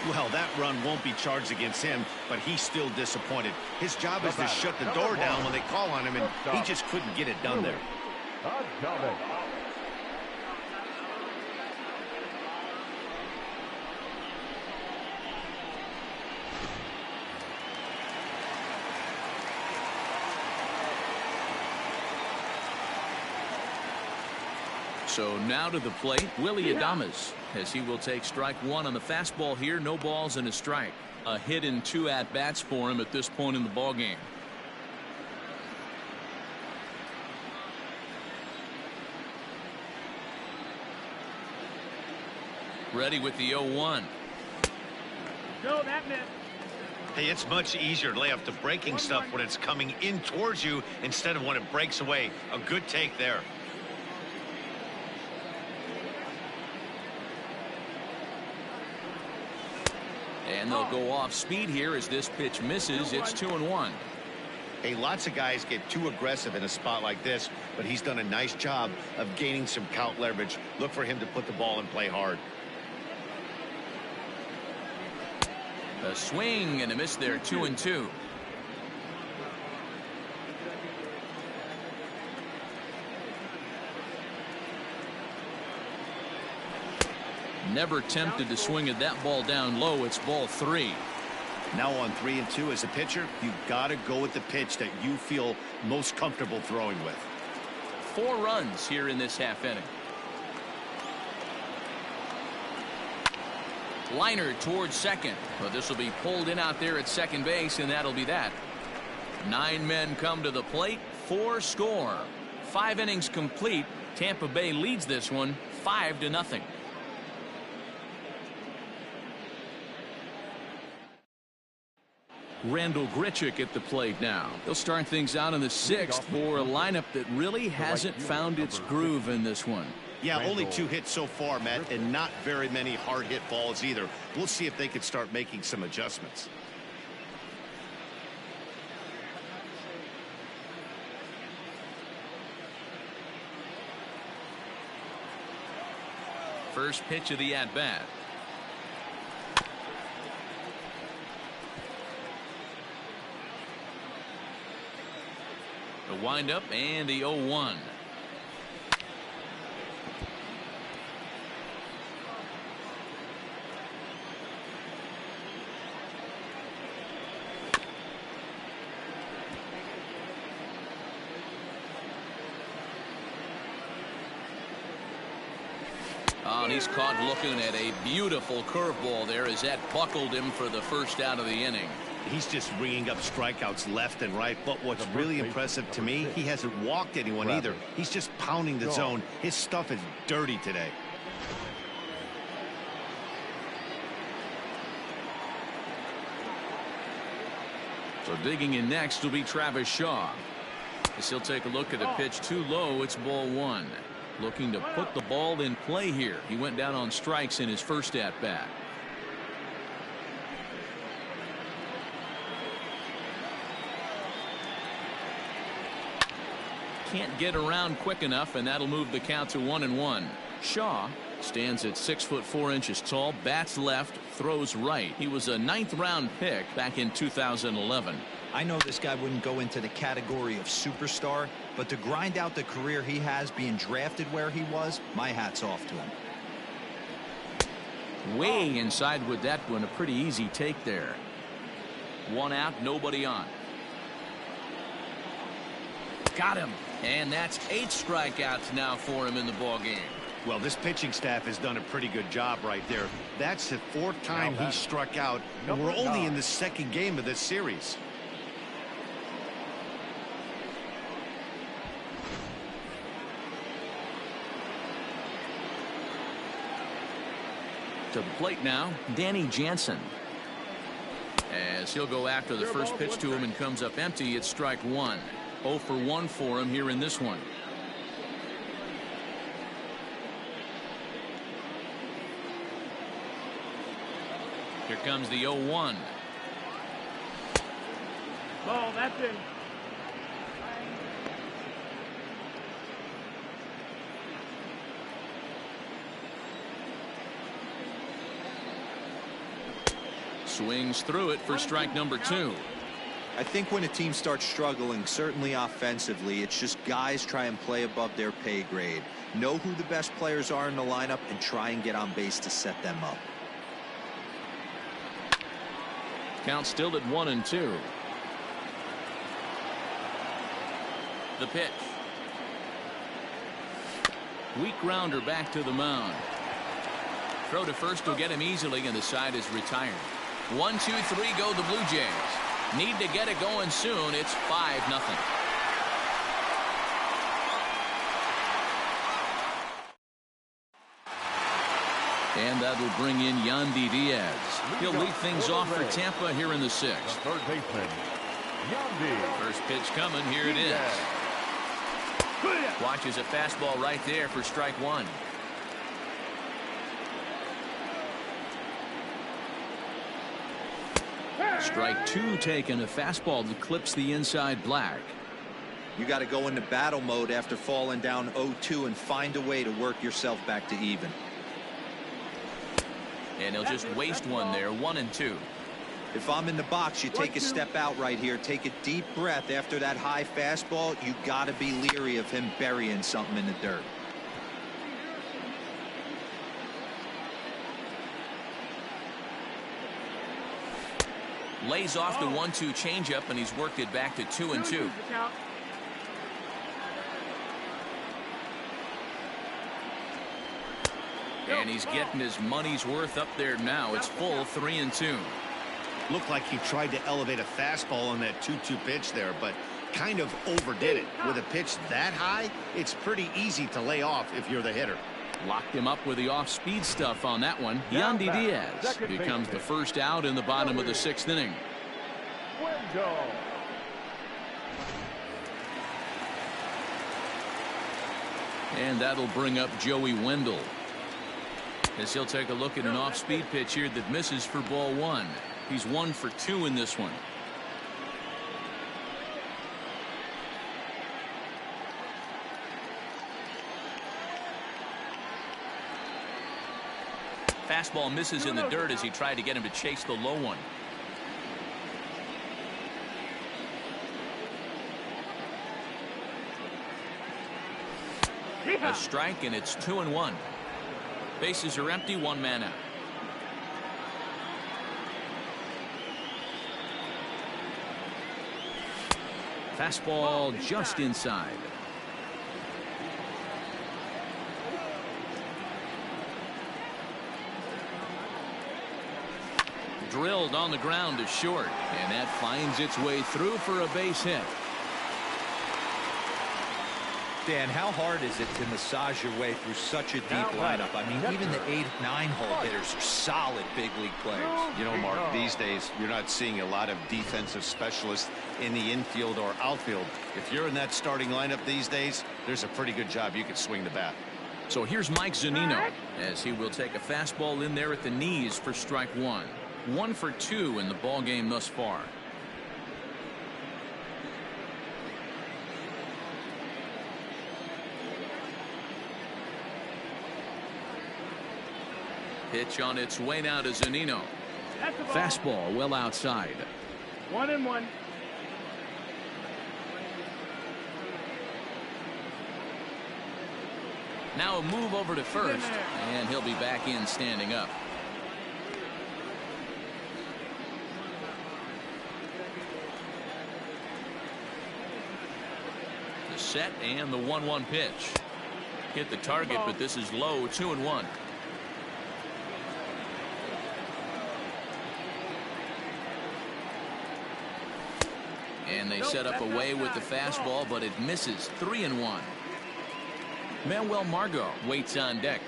Well, that run won't be charged against him, but he's still disappointed. His job is to shut the door down when they call on him, and he just couldn't get it done there. So now to the plate, Willie Adames, as he will take strike 1 on the fastball here. No balls and a strike. A hit in 2 at-bats for him at this point in the ballgame. Ready with the 0-1. No, that missed. Hey, it's much easier to lay off the breaking stuff when it's coming in towards you instead of when it breaks away. A good take there. And they'll go off speed here as this pitch misses. It's 2-1. Hey, lots of guys get too aggressive in a spot like this, but he's done a nice job of gaining some count leverage. Look for him to put the ball in play hard. A swing and a miss there. 2-2. Never tempted to swing at that ball down low. It's ball 3. Now on 3-2 as a pitcher, you've got to go with the pitch that you feel most comfortable throwing with. 4 runs here in this half inning. Liner towards second, but this will be pulled in out there at second base, and that'll be that. 9 men come to the plate, 4 score. 5 innings complete. Tampa Bay leads this one 5-0. Randall Grichuk at the plate now. They'll start things out in the 6th for a lineup that really hasn't found its groove in this one. Yeah, only 2 hits so far, Matt, and not very many hard hit balls either. We'll see if they can start making some adjustments. First pitch of the at-bat. The windup and the 0-1. Oh, and he's caught looking at a beautiful curveball there as that buckled him for the first out of the inning. He's just ringing up strikeouts left and right, but what's really impressive to me, he hasn't walked anyone either. He's just pounding the zone. His stuff is dirty today. So digging in next will be Travis Shaw. As he'll take a look at a pitch too low. It's ball 1. Looking to put the ball in play here. He went down on strikes in his first at bat. Can't get around quick enough, and that'll move the count to 1-1. Shaw stands at 6'4" tall, bats left, throws right. He was a 9th round pick back in 2011. I know this guy wouldn't go into the category of superstar, but to grind out the career he has being drafted where he was, my hat's off to him. Way inside with that one. A pretty easy take there. 1 out, nobody on. Got him. And that's 8 strikeouts now for him in the ball game. Well, this pitching staff has done a pretty good job right there. That's the 4th time he struck out, and we're only in the 2nd game of this series. To the plate now, Danny Jansen. As he'll go after the first pitch to him and comes up empty, it's strike 1. 0 for 1 for him here in this one. Here comes the 0-1. Ball, that's in. Swings through it for strike number 2. I think when a team starts struggling, certainly offensively, it's just guys try and play above their pay grade. Know who the best players are in the lineup and try and get on base to set them up. Count still at 1-2. The pitch. Weak grounder back to the mound. Throw to first will get him easily, and the side is retired. 1, 2, 3 go the Blue Jays. Need to get it going soon. It's 5-0. And that'll bring in Yandy Diaz. He'll lead things off for Tampa here in the 6th. Third baseman, Yandy. First pitch coming. Here it is. Watches a fastball right there for strike 1. Strike 2 taken. A fastball that clips the inside black. You got to go into battle mode after falling down 0-2 and find a way to work yourself back to even. And he'll just waste one there. 1-2. If I'm in the box, you take a step out right here. Take a deep breath after that high fastball. You got to be leery of him burying something in the dirt. Lays off the 1-2 changeup, and he's worked it back to 2-2. And he's getting his money's worth up there now. It's full 3-2. Looked like he tried to elevate a fastball on that 2-2 pitch there, but kind of overdid it. With a pitch that high, it's pretty easy to lay off if you're the hitter. Locked him up with the off-speed stuff on that one. Yandy Diaz becomes the first out in the bottom of the 6th inning. Window. And that'll bring up Joey Wendell, as he'll take a look at an off-speed pitch here that misses for ball one. He's 1 for 2 in this one. Fastball misses in the dirt as he tried to get him to chase the low one. A strike, and it's 2-1. Bases are empty, 1 man out. Fastball just inside. Drilled on the ground to short, and that finds its way through for a base hit. Dan, how hard is it to massage your way through such a deep lineup? I mean, even the 8, 9-hole hitters are solid big league players. You know, Mark, these days you're not seeing a lot of defensive specialists in the infield or outfield. If you're in that starting lineup these days, there's a pretty good job you can swing the bat. So here's Mike Zunino, as he will take a fastball in there at the knees for strike 1. 1 for 2 in the ball game thus far. Pitch on its way now to Zunino. Fastball well outside. 1-1. Now a move over to first, and he'll be back in standing up. The set and the 1-1 pitch. Hit the target, but this is low, 2-1. And they set up away with the fastball, but it misses, 3-1. Manuel Margot waits on deck.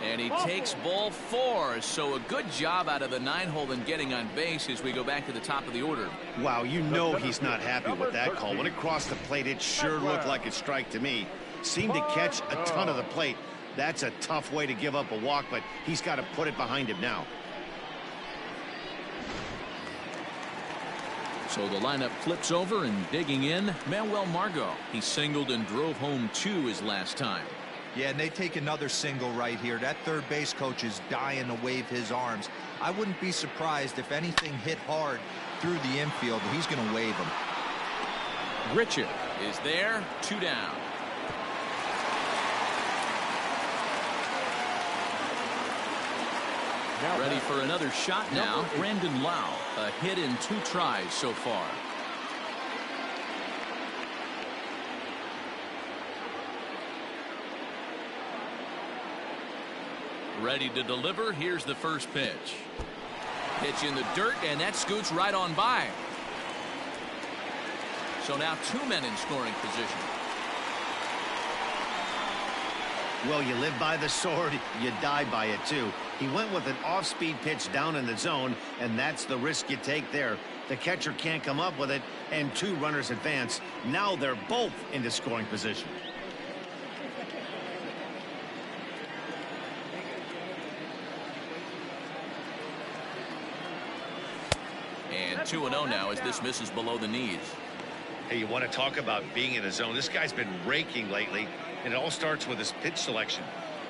And he takes ball 4, so a good job out of the 9-hole in getting on base as we go back to the top of the order. Wow, you know he's not happy with that call. When it crossed the plate, it sure looked like a strike to me. Seemed to catch a ton of the plate. That's a tough way to give up a walk, but he's got to put it behind him now. So the lineup flips over, and digging in, Manuel Margot. He singled and drove home 2 his last time. Yeah, and they take another single right here. That third base coach is dying to wave his arms. I wouldn't be surprised if anything hit hard through the infield. He's going to wave them. Grichuk is there, 2 down. Ready for another shot now. Brandon Lau, a hit in 2 tries so far. Ready to deliver. Here's the first pitch. Pitch in the dirt, and that scoots right on by. So now 2 men in scoring position. Well, you live by the sword, you die by it too. He went with an off-speed pitch down in the zone, and that's the risk you take there. The catcher can't come up with it, and 2 runners advance. Now they're both into scoring position. And 2-0 now as this misses below the knees. Hey, you want to talk about being in a zone? This guy's been raking lately, and it all starts with his pitch selection.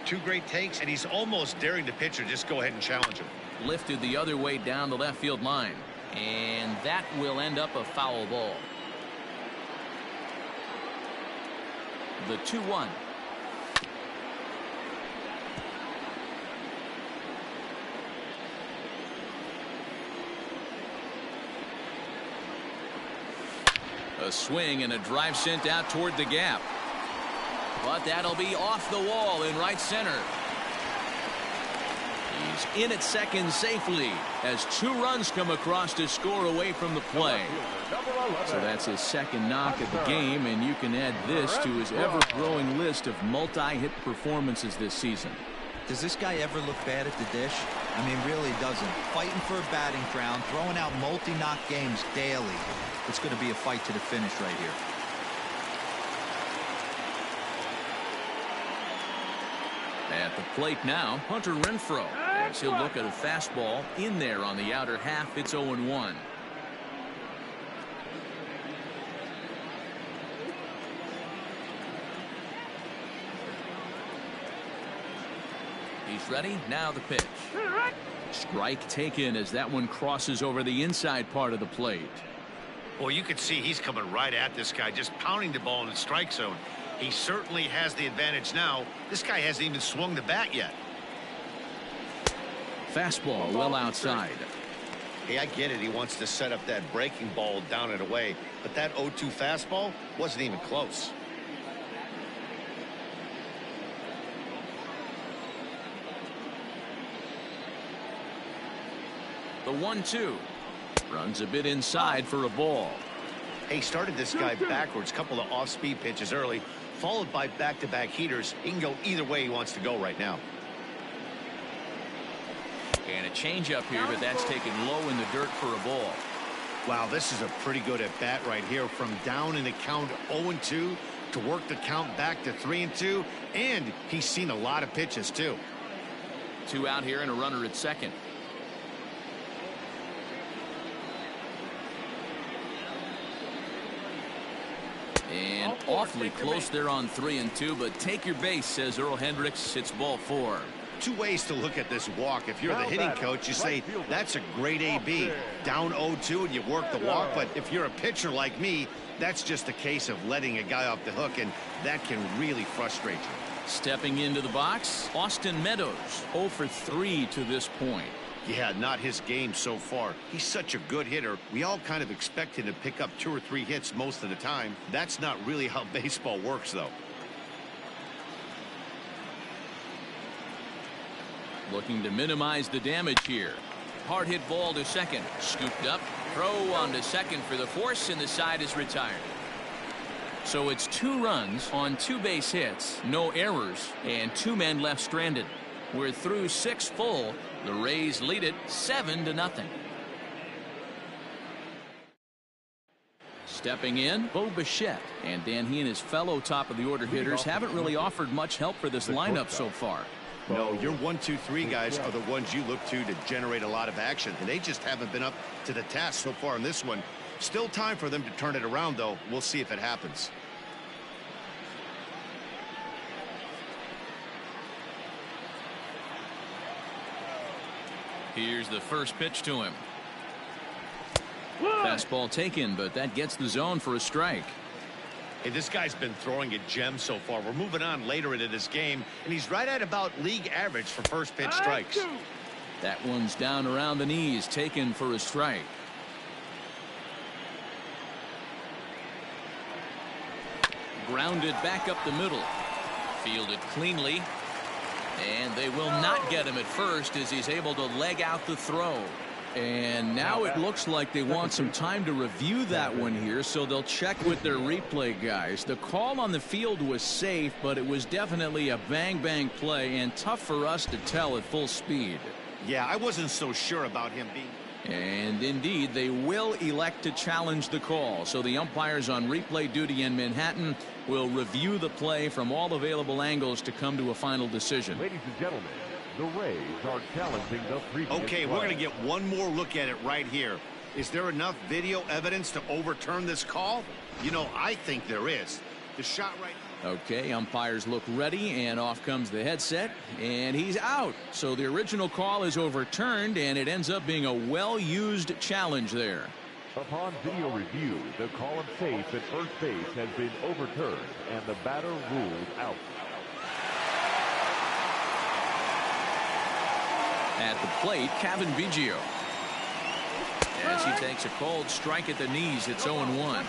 2 great takes, and he's almost daring the pitcher just go ahead and challenge him. Lifted the other way down the left field line, and that will end up a foul ball. The 2-1. A swing and a drive sent out toward the gap. But that'll be off the wall in right center. He's in at second safely as 2 runs come across to score away from the play. So that's his second knock of the game, and you can add this to his ever-growing list of multi-hit performances this season. Does this guy ever look bad at the dish? I mean, really doesn't. Fighting for a batting crown, throwing out multi-knock games daily. It's going to be a fight to the finish right here. At the plate now, Hunter Renfroe, as he'll look at a fastball in there on the outer half. It's 0-1. He's ready. Now the pitch. Strike taken as that one crosses over the inside part of the plate. Well, you can see he's coming right at this guy, just pounding the ball in the strike zone. He certainly has the advantage now. This guy hasn't even swung the bat yet. Fastball well outside. Hey, I get it. He wants to set up that breaking ball down and away, but that 0-2 fastball wasn't even close. The 1-2 runs a bit inside for a ball. He started this guy backwards, couple of off-speed pitches early, followed by back-to-back heaters. He can go either way he wants to go right now. And a changeup here, but that's taken low in the dirt for a ball. Wow, this is a pretty good at-bat right here. From down in the count 0-2 to work the count back to 3-2, and he's seen a lot of pitches too. 2 out here and a runner at second. And awfully close there on 3-2, but take your base, says Earl Hendricks. It's ball 4. 2 ways to look at this walk. If you're the hitting coach, you say that's a great AB. Down 0-2 and you work the walk. But if you're a pitcher like me, that's just a case of letting a guy off the hook, and that can really frustrate you. Stepping into the box, Austin Meadows, 0 for 3 to this point. Yeah, not his game so far. He's such a good hitter. We all kind of expect him to pick up 2 or 3 hits most of the time. That's not really how baseball works, though. Looking to minimize the damage here. Hard hit ball to second. Scooped up. Throw on to second for the force, and the side is retired. So it's 2 runs on 2 base hits, no errors, and 2 men left stranded. We're through 6 full. The Rays lead it 7-0. Stepping in, Bo Bichette. And Dan, he and his fellow top of the order hitters haven't really offered much help for this lineup so far. No, your 1, 2, 3 guys are the ones you look to generate a lot of action, and they just haven't been up to the task so far in this one. Still time for them to turn it around, though. We'll see if it happens. Here's the first pitch to him. Fastball taken, but that gets the zone for a strike. Hey, this guy's been throwing a gem so far. We're moving on later into this game, and he's right at about league average for first pitch strikes. That one's down around the knees, taken for a strike. Grounded back up the middle. Fielded cleanly. And they will not get him at first as he's able to leg out the throw. And now it looks like they want some time to review that one here, so they'll check with their replay guys. The call on the field was safe, but it was definitely a bang-bang play and tough for us to tell at full speed. Yeah, I wasn't so sure about him being... And indeed, they will elect to challenge the call. So the umpires on replay duty in Manhattan will review the play from all available angles to come to a final decision. Ladies and gentlemen, the Rays are challenging the previous Okay, we're going to get one more look at it right here. Is there enough video evidence to overturn this call? You know, I think there is. The shot right... Okay, umpires look ready, and off comes the headset, and he's out. So the original call is overturned, and it ends up being a well-used challenge there. Upon video review, the call of safe at first base has been overturned, and the batter ruled out. At the plate, Kevin Biggio. As he takes a cold strike at the knees, it's 0-1.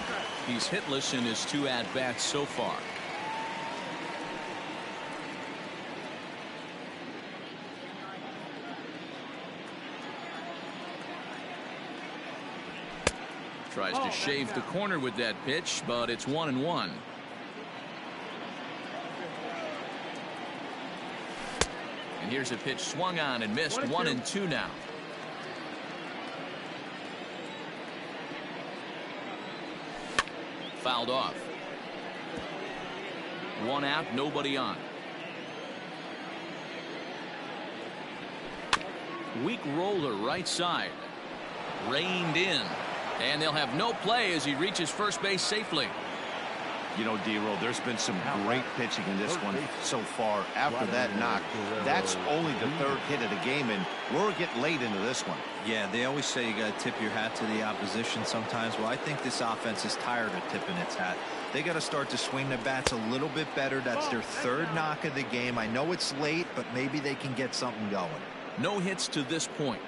He's hitless in his 2 at-bats so far. Tries to shave the corner with that pitch, but it's 1-1. And here's a pitch swung on and missed. 1-2 now. Fouled off. 1 out, nobody on. Weak roller right side. Reined in. And they'll have no play as he reaches first base safely. You know, D-Roll, there's been some great pitching in this one so far. After that knock, that's only the 3rd hit of the game, and we're getting late into this one. Yeah, they always say you got to tip your hat to the opposition sometimes. Well, I think this offense is tired of tipping its hat. They got to start to swing the bats a little bit better. That's their 3rd knock of the game. I know it's late, but maybe they can get something going. No hits to this point.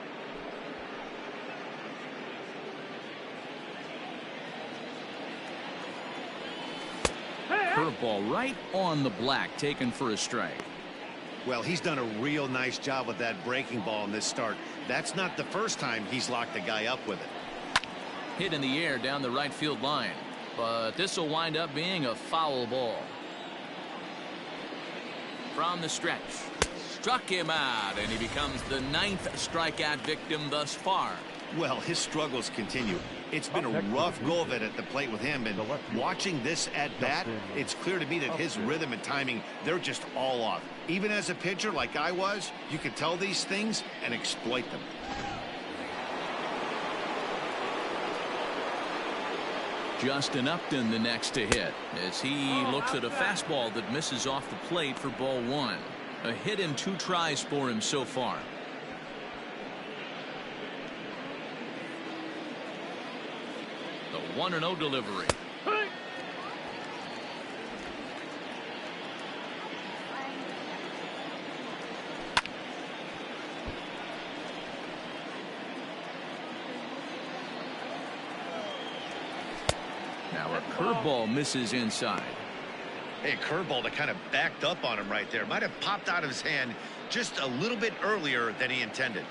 Curveball right on the black, taken for a strike. Well, he's done a real nice job with that breaking ball in this start. That's not the first time he's locked the guy up with it. Hit in the air down the right field line, but this will wind up being a foul ball. From the stretch, struck him out, and he becomes the 9th strikeout victim thus far. Well, his struggles continue. It's been a rough go of it at the plate with him, and watching this at bat, it's clear to me that his rhythm and timing, they're just all off. Even as a pitcher like I was, you could tell these things and exploit them. Justin Upton the next to hit as he looks at a fastball that misses off the plate for ball 1. A hit in 2 tries for him so far. The 1-0 delivery. Now a curveball misses inside. Hey, a curveball that kind of backed up on him right there. Might have popped out of his hand just a little bit earlier than he intended.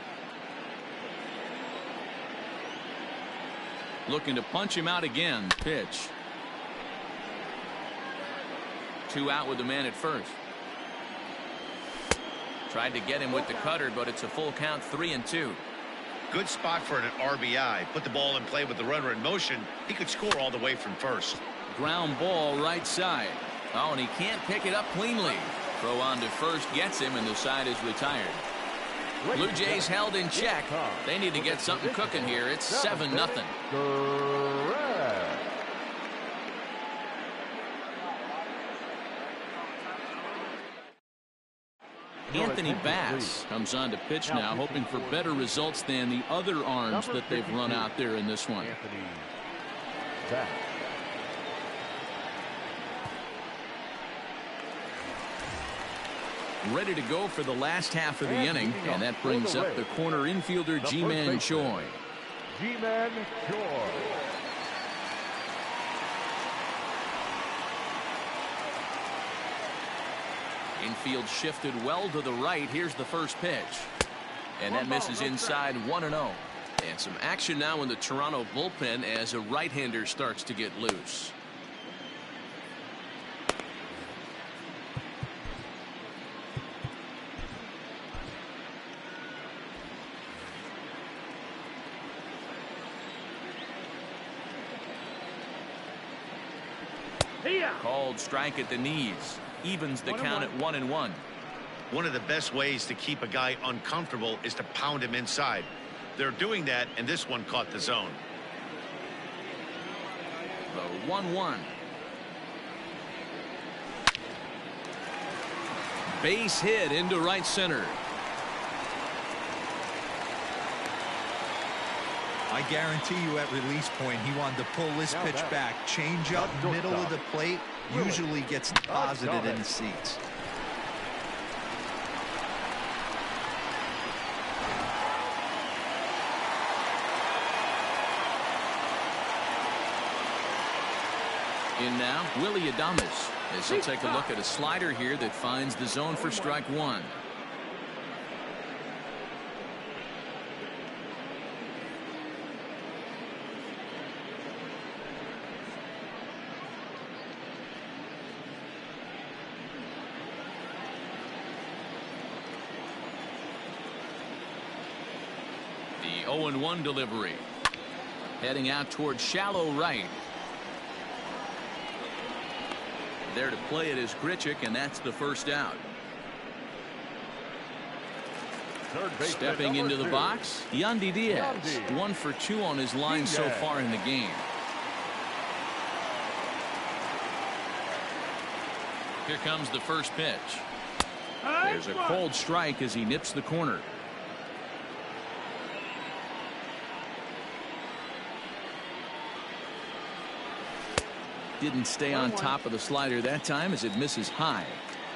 Looking to punch him out again. Pitch. 2 out with the man at first. Tried to get him with the cutter, but it's a full count. 3-2. Good spot for an RBI. Put the ball in play with the runner in motion. He could score all the way from first. Ground ball right side. Oh, and he can't pick it up cleanly. Throw on to first gets him, and the side is retired. Blue Jays held in check. They need to get something cooking here. It's 7-0. Anthony Bass comes on to pitch now, hoping for better results than the other arms that they've run out there in this one. Anthony Bass. Ready to go for the last half of the inning, and that brings up the corner infielder Ji-Man Choi. Ji-Man Choi. Infield shifted well to the right. Here's the first pitch, and that misses inside. 1-0. And some action now in the Toronto bullpen as a right-hander starts to get loose. Called strike at the knees. Evens the count at 1-1. One of the best ways to keep a guy uncomfortable is to pound him inside. They're doing that, and this one caught the zone. The 1-1. Base hit into right center. I guarantee you at release point he wanted to pull this pitch back. Change up middle of the plate usually gets deposited in the seats. In now, Willie Adames as he'll take a look at a slider here that finds the zone for strike 1. The 0-1 delivery. Heading out towards shallow right. There to play it is Grichuk, and that's the first out. Stepping into the box, Yandy Diaz. 1 for 2 on his line so far in the game. Here comes the first pitch. There's a cold strike as he nips the corner. Didn't stay on top of the slider that time as it misses high.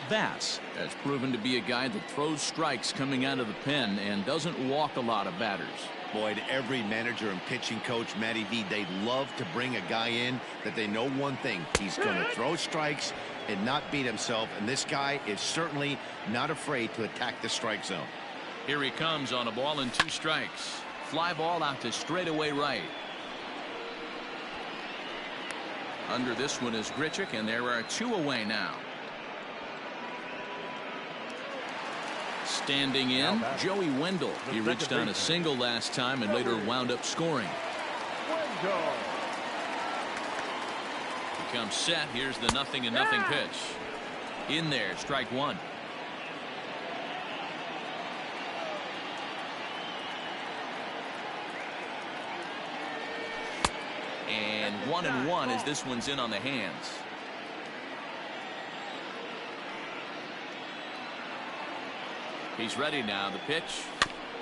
Bass has proven to be a guy that throws strikes coming out of the pen and doesn't walk a lot of batters. Boyd, every manager and pitching coach, Matty V, they love to bring a guy in that they know one thing. He's going to throw strikes and not beat himself, and this guy is certainly not afraid to attack the strike zone. Here he comes on a ball and 2 strikes. Fly ball out to straightaway right. Under this one is Grichuk, and there are 2 away now. Standing in, Joey Wendell. He reached on a single last time and later wound up scoring. He comes set. Here's the 0-0 pitch. In there, strike 1. And 1-1 as this one's in on the hands. He's ready now. The pitch.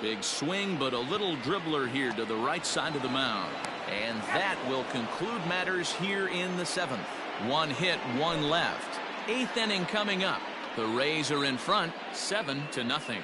Big swing, but a little dribbler here to the right side of the mound. And that will conclude matters here in the 7th. 1 hit, 1 left. 8th inning coming up. The Rays are in front, 7-0.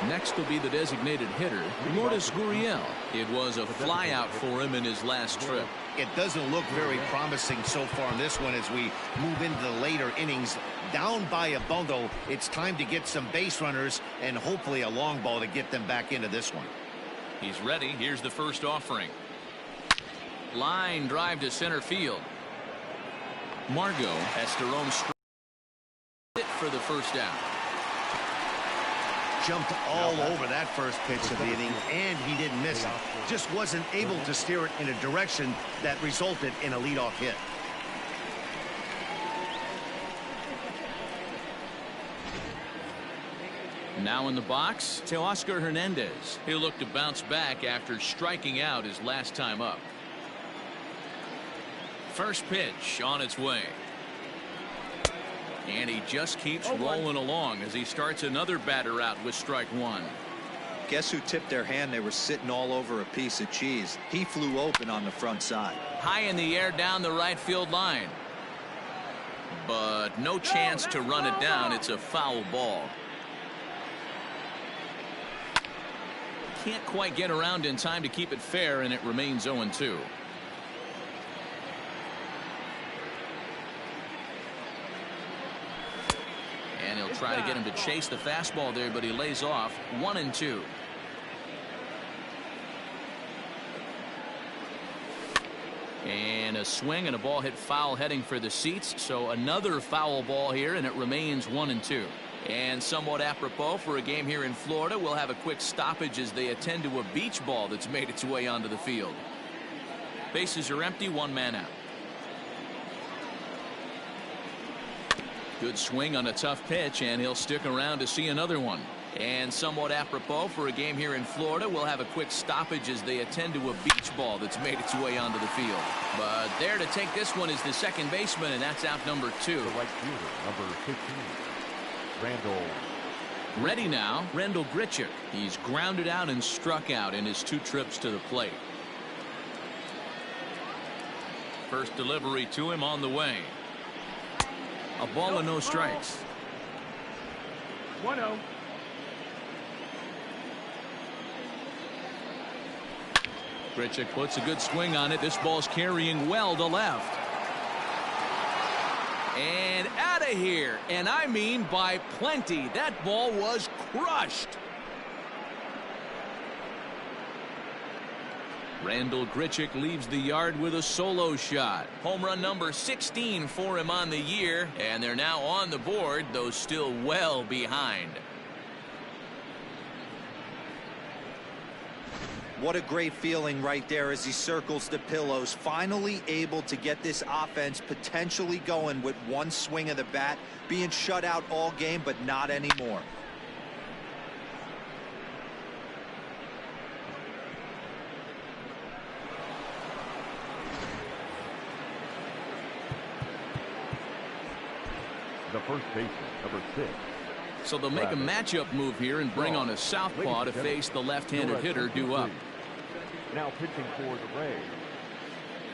Next will be the designated hitter, Lourdes Gurriel. It was a flyout for him in his last trip. It doesn't look very promising so far in this one as we move into the later innings. Down by a bundle, it's time to get some base runners and hopefully a long ball to get them back into this one. He's ready. Here's the first offering. Line drive to center field. Margot has to roam straight for the first out. Jumped all over that first pitch of the inning, and he didn't miss it. Just wasn't able to steer it in a direction that resulted in a leadoff hit. Now in the box, Teoscar Hernandez. He'll look to bounce back after striking out his last time up. First pitch on its way. And he just keeps rolling along as he starts another batter out with strike 1. Guess who tipped their hand? They were sitting all over a piece of cheese. He flew open on the front side. High in the air down the right field line. But no chance to run it down. It's a foul ball. Can't quite get around in time to keep it fair, and it remains 0-2. And he'll try to get him to chase the fastball there, but he lays off. 1-2. And a swing and a ball hit foul heading for the seats. So another foul ball here, and it remains 1-2. And somewhat apropos for a game here in Florida, we'll have a quick stoppage as they attend to a beach ball that's made its way onto the field. Bases are empty, 1 man out. Good swing on a tough pitch, and he'll stick around to see another one. And somewhat apropos for a game here in Florida, we'll have a quick stoppage as they attend to a beach ball that's made its way onto the field. But there to take this one is the second baseman, and that's out number 2. The right fielder, number 15, Randall. Ready now, Randall Grichuk. He's grounded out and struck out in his 2 trips to the plate. First delivery to him on the way. A ball and no strikes. 1-0. Grichuk puts a good swing on it. This ball's carrying well to left. And out of here. And I mean by plenty. That ball was crushed. Randall Grichuk leaves the yard with a solo shot. Home run number 16 for him on the year, and they're now on the board, though still well behind. What a great feeling right there as he circles the pillows. Finally able to get this offense potentially going with one swing of the bat. Being shut out all game, but not anymore. The first baseman, number 6. So they'll make a matchup move here and bring on a southpaw to face the left-handed hitter due up. Now pitching for the Rays,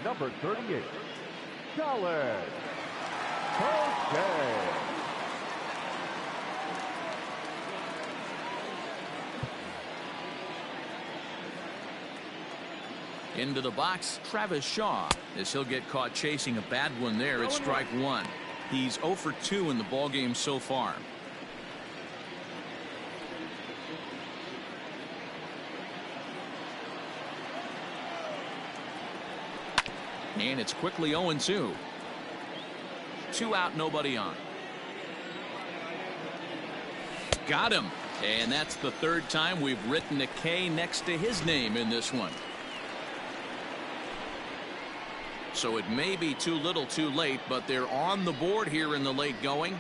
number 38, Dallas Koke. Into the box, Travis Shaw, as he'll get caught chasing a bad one there at strike one. He's 0 for 2 in the ballgame so far. And it's quickly 0-2. 2 out, nobody on. Got him. And that's the third time we've written a K next to his name in this one. So it may be too little too late, but they're on the board here in the late going.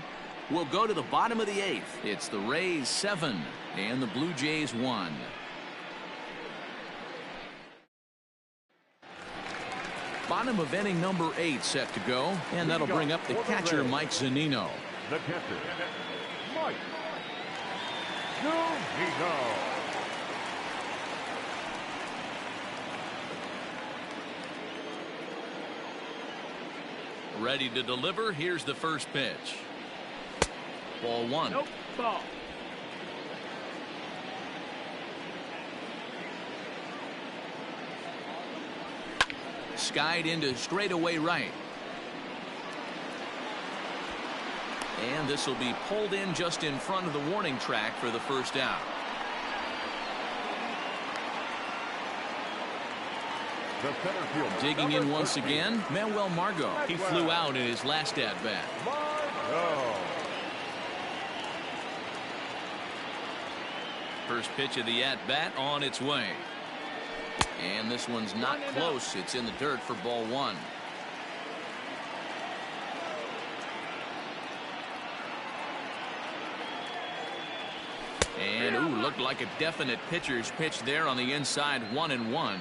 We'll go to the bottom of the 8th. It's the Rays 7 and the Blue Jays 1. Bottom of inning number 8 set to go, and that'll bring up the catcher Mike Zunino. The catcher, Mike Zunino. Ready to deliver. Here's the first pitch. Ball 1. Nope. Ball. Skied into straightaway right. And this will be pulled in just in front of the warning track for the first out. The center fielder, Digging in once 13, again, Manuel Margot. He flew out in his last at-bat. Margot. First pitch of the at-bat on its way. And this one's not close. It's in the dirt for ball 1. And, ooh, looked like a definite pitcher's pitch there on the inside, 1-1.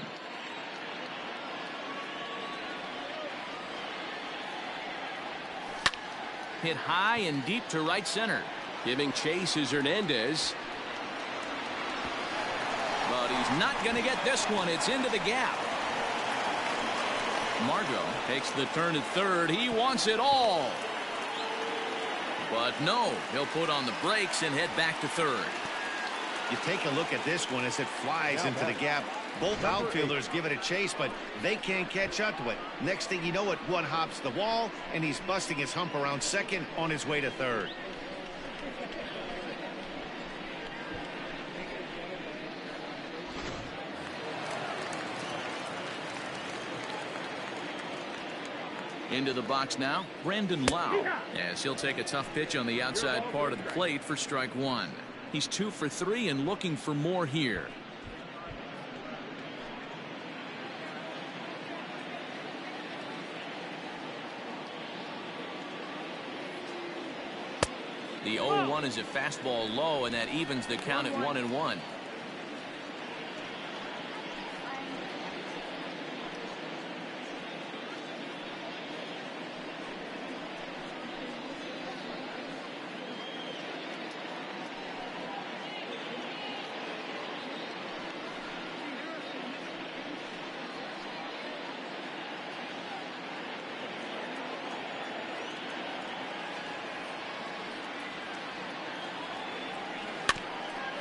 Hit high and deep to right center. Giving chase is Hernandez. But he's not going to get this one. It's into the gap. Margot takes the turn at third. He wants it all. But no, he'll put on the brakes and head back to third. You take a look at this one as it flies into the gap. Both outfielders give it a chase, but they can't catch up to it. Next thing you know it, one hops the wall, and he's busting his hump around second on his way to third. Into the box now, Brandon Lau, as he'll take a tough pitch on the outside part of the plate for strike 1. He's 2 for 3 and looking for more here. The 0-1 is a fastball low, and that evens the count at 1-1.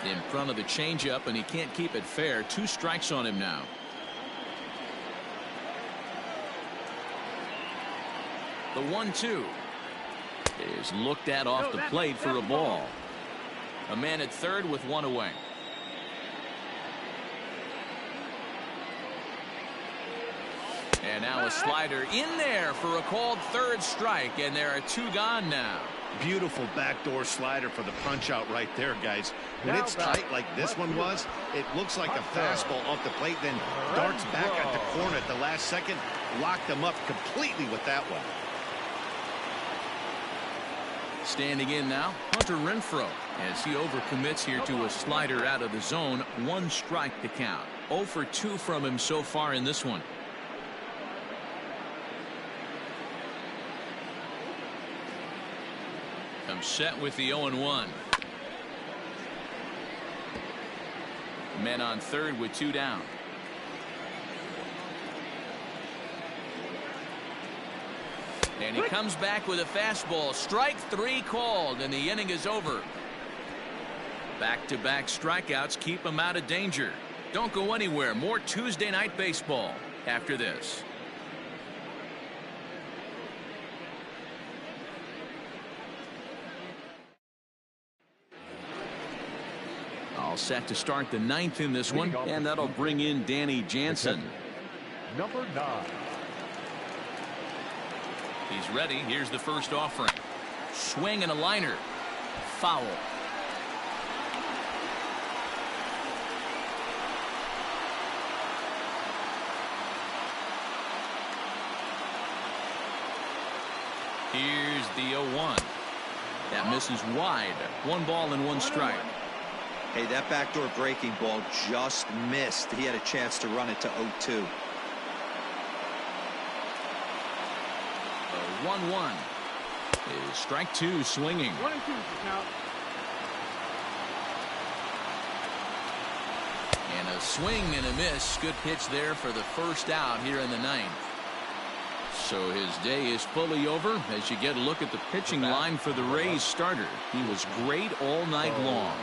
In front of the changeup, and he can't keep it fair. 2 strikes on him now. The 1-2 is looked at off the plate for a ball. A man at third with 1 away. And now a slider in there for a called third strike, and there are 2 gone now. Beautiful backdoor slider for the punch out right there, guys. When it's tight like this one was, it looks like a fastball off the plate, then darts back at the corner at the last second. Locked them up completely with that one. Standing in now, Hunter Renfroe, as he overcommits here to a slider out of the zone. 1 strike to count. 0 for 2 from him so far in this one. Comes set with the 0-1. Men on third with 2 down. And he comes back with a fastball. Strike 3 called, and the inning is over. Back-to-back strikeouts keep him out of danger. Don't go anywhere. More Tuesday Night Baseball after this. All set to start the 9th in this one, and that'll bring in Danny Jansen. Number 9. He's ready. Here's the first offering. Swing and a liner. Foul. Here's the 0-1. That misses wide. 1 ball and 1 strike. Hey, that backdoor breaking ball just missed. He had a chance to run it to 0-2. 1-1 is strike 2 swinging. 1 and 2 now. And a swing and a miss. Good pitch there for the first out here in the 9th. So his day is fully over as you get a look at the pitching line for the Rays starter. He was great all night long.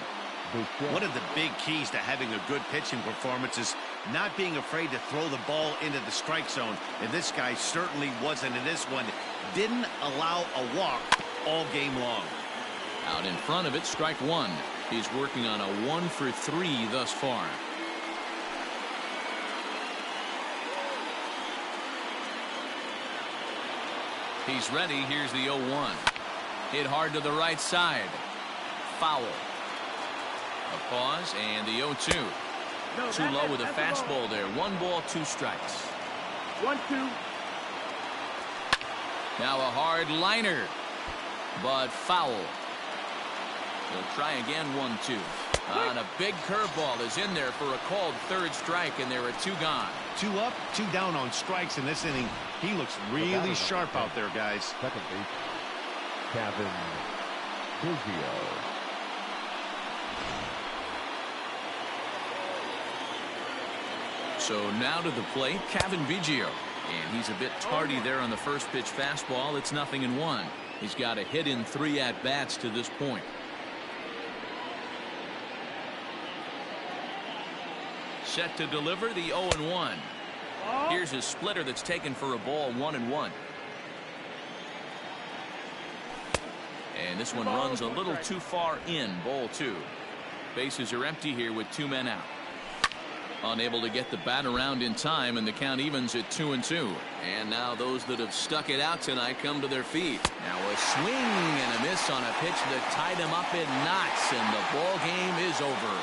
One of the big keys to having a good pitching performance is not being afraid to throw the ball into the strike zone. And this guy certainly wasn't in this one. Didn't allow a walk all game long. Out in front of it, strike 1. He's working on a 1 for 3 thus far. He's ready. Here's the 0-1. Hit hard to the right side. Foul. A pause and the 0-2. Too low with a fastball there. 1 ball, 2 strikes. 1-2. Now a hard liner, but foul. He'll try again. 1-2. And a big curveball is in there for a called 3rd strike, and there are 2 gone. 2 up, 2 down on strikes in this inning. He looks really sharp out there, guys. Second base, Kevin Biggio. So now to the plate, Kevin Biggio. And he's a bit tardy there on the first pitch fastball. It's 0-1. He's got a hit in 3 at-bats to this point. Set to deliver the 0-1. Here's his splitter that's taken for a ball. 1-1. And this one runs a little too far in. Ball 2. Bases are empty here with 2 men out. Unable to get the bat around in time, and the count evens at 2-2. And now those that have stuck it out tonight come to their feet. Now a swing and a miss on a pitch that tied him up in knots, and the ball game is over.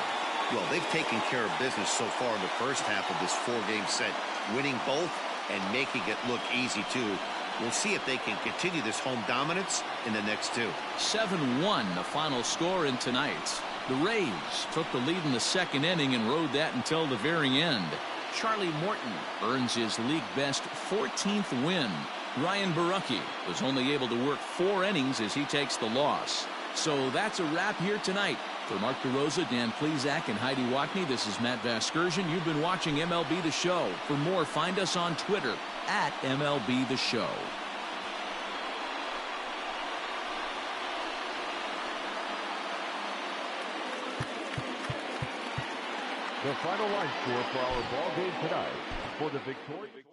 Well, they've taken care of business so far in the first half of this 4-game set, winning both and making it look easy too. We'll see if they can continue this home dominance in the next 2. 7-1 the final score in tonight's. The Rays took the lead in the 2nd inning and rode that until the very end. Charlie Morton earns his league best 14th win. Ryan Borucki was only able to work 4 innings as he takes the loss. So that's a wrap here tonight. For Mark DeRosa, Dan Plesac, and Heidi Watney, this is Matt Vasgersian. You've been watching MLB The Show. For more, find us on Twitter at MLB The Show. The final line score for our ball game tonight. For the victorious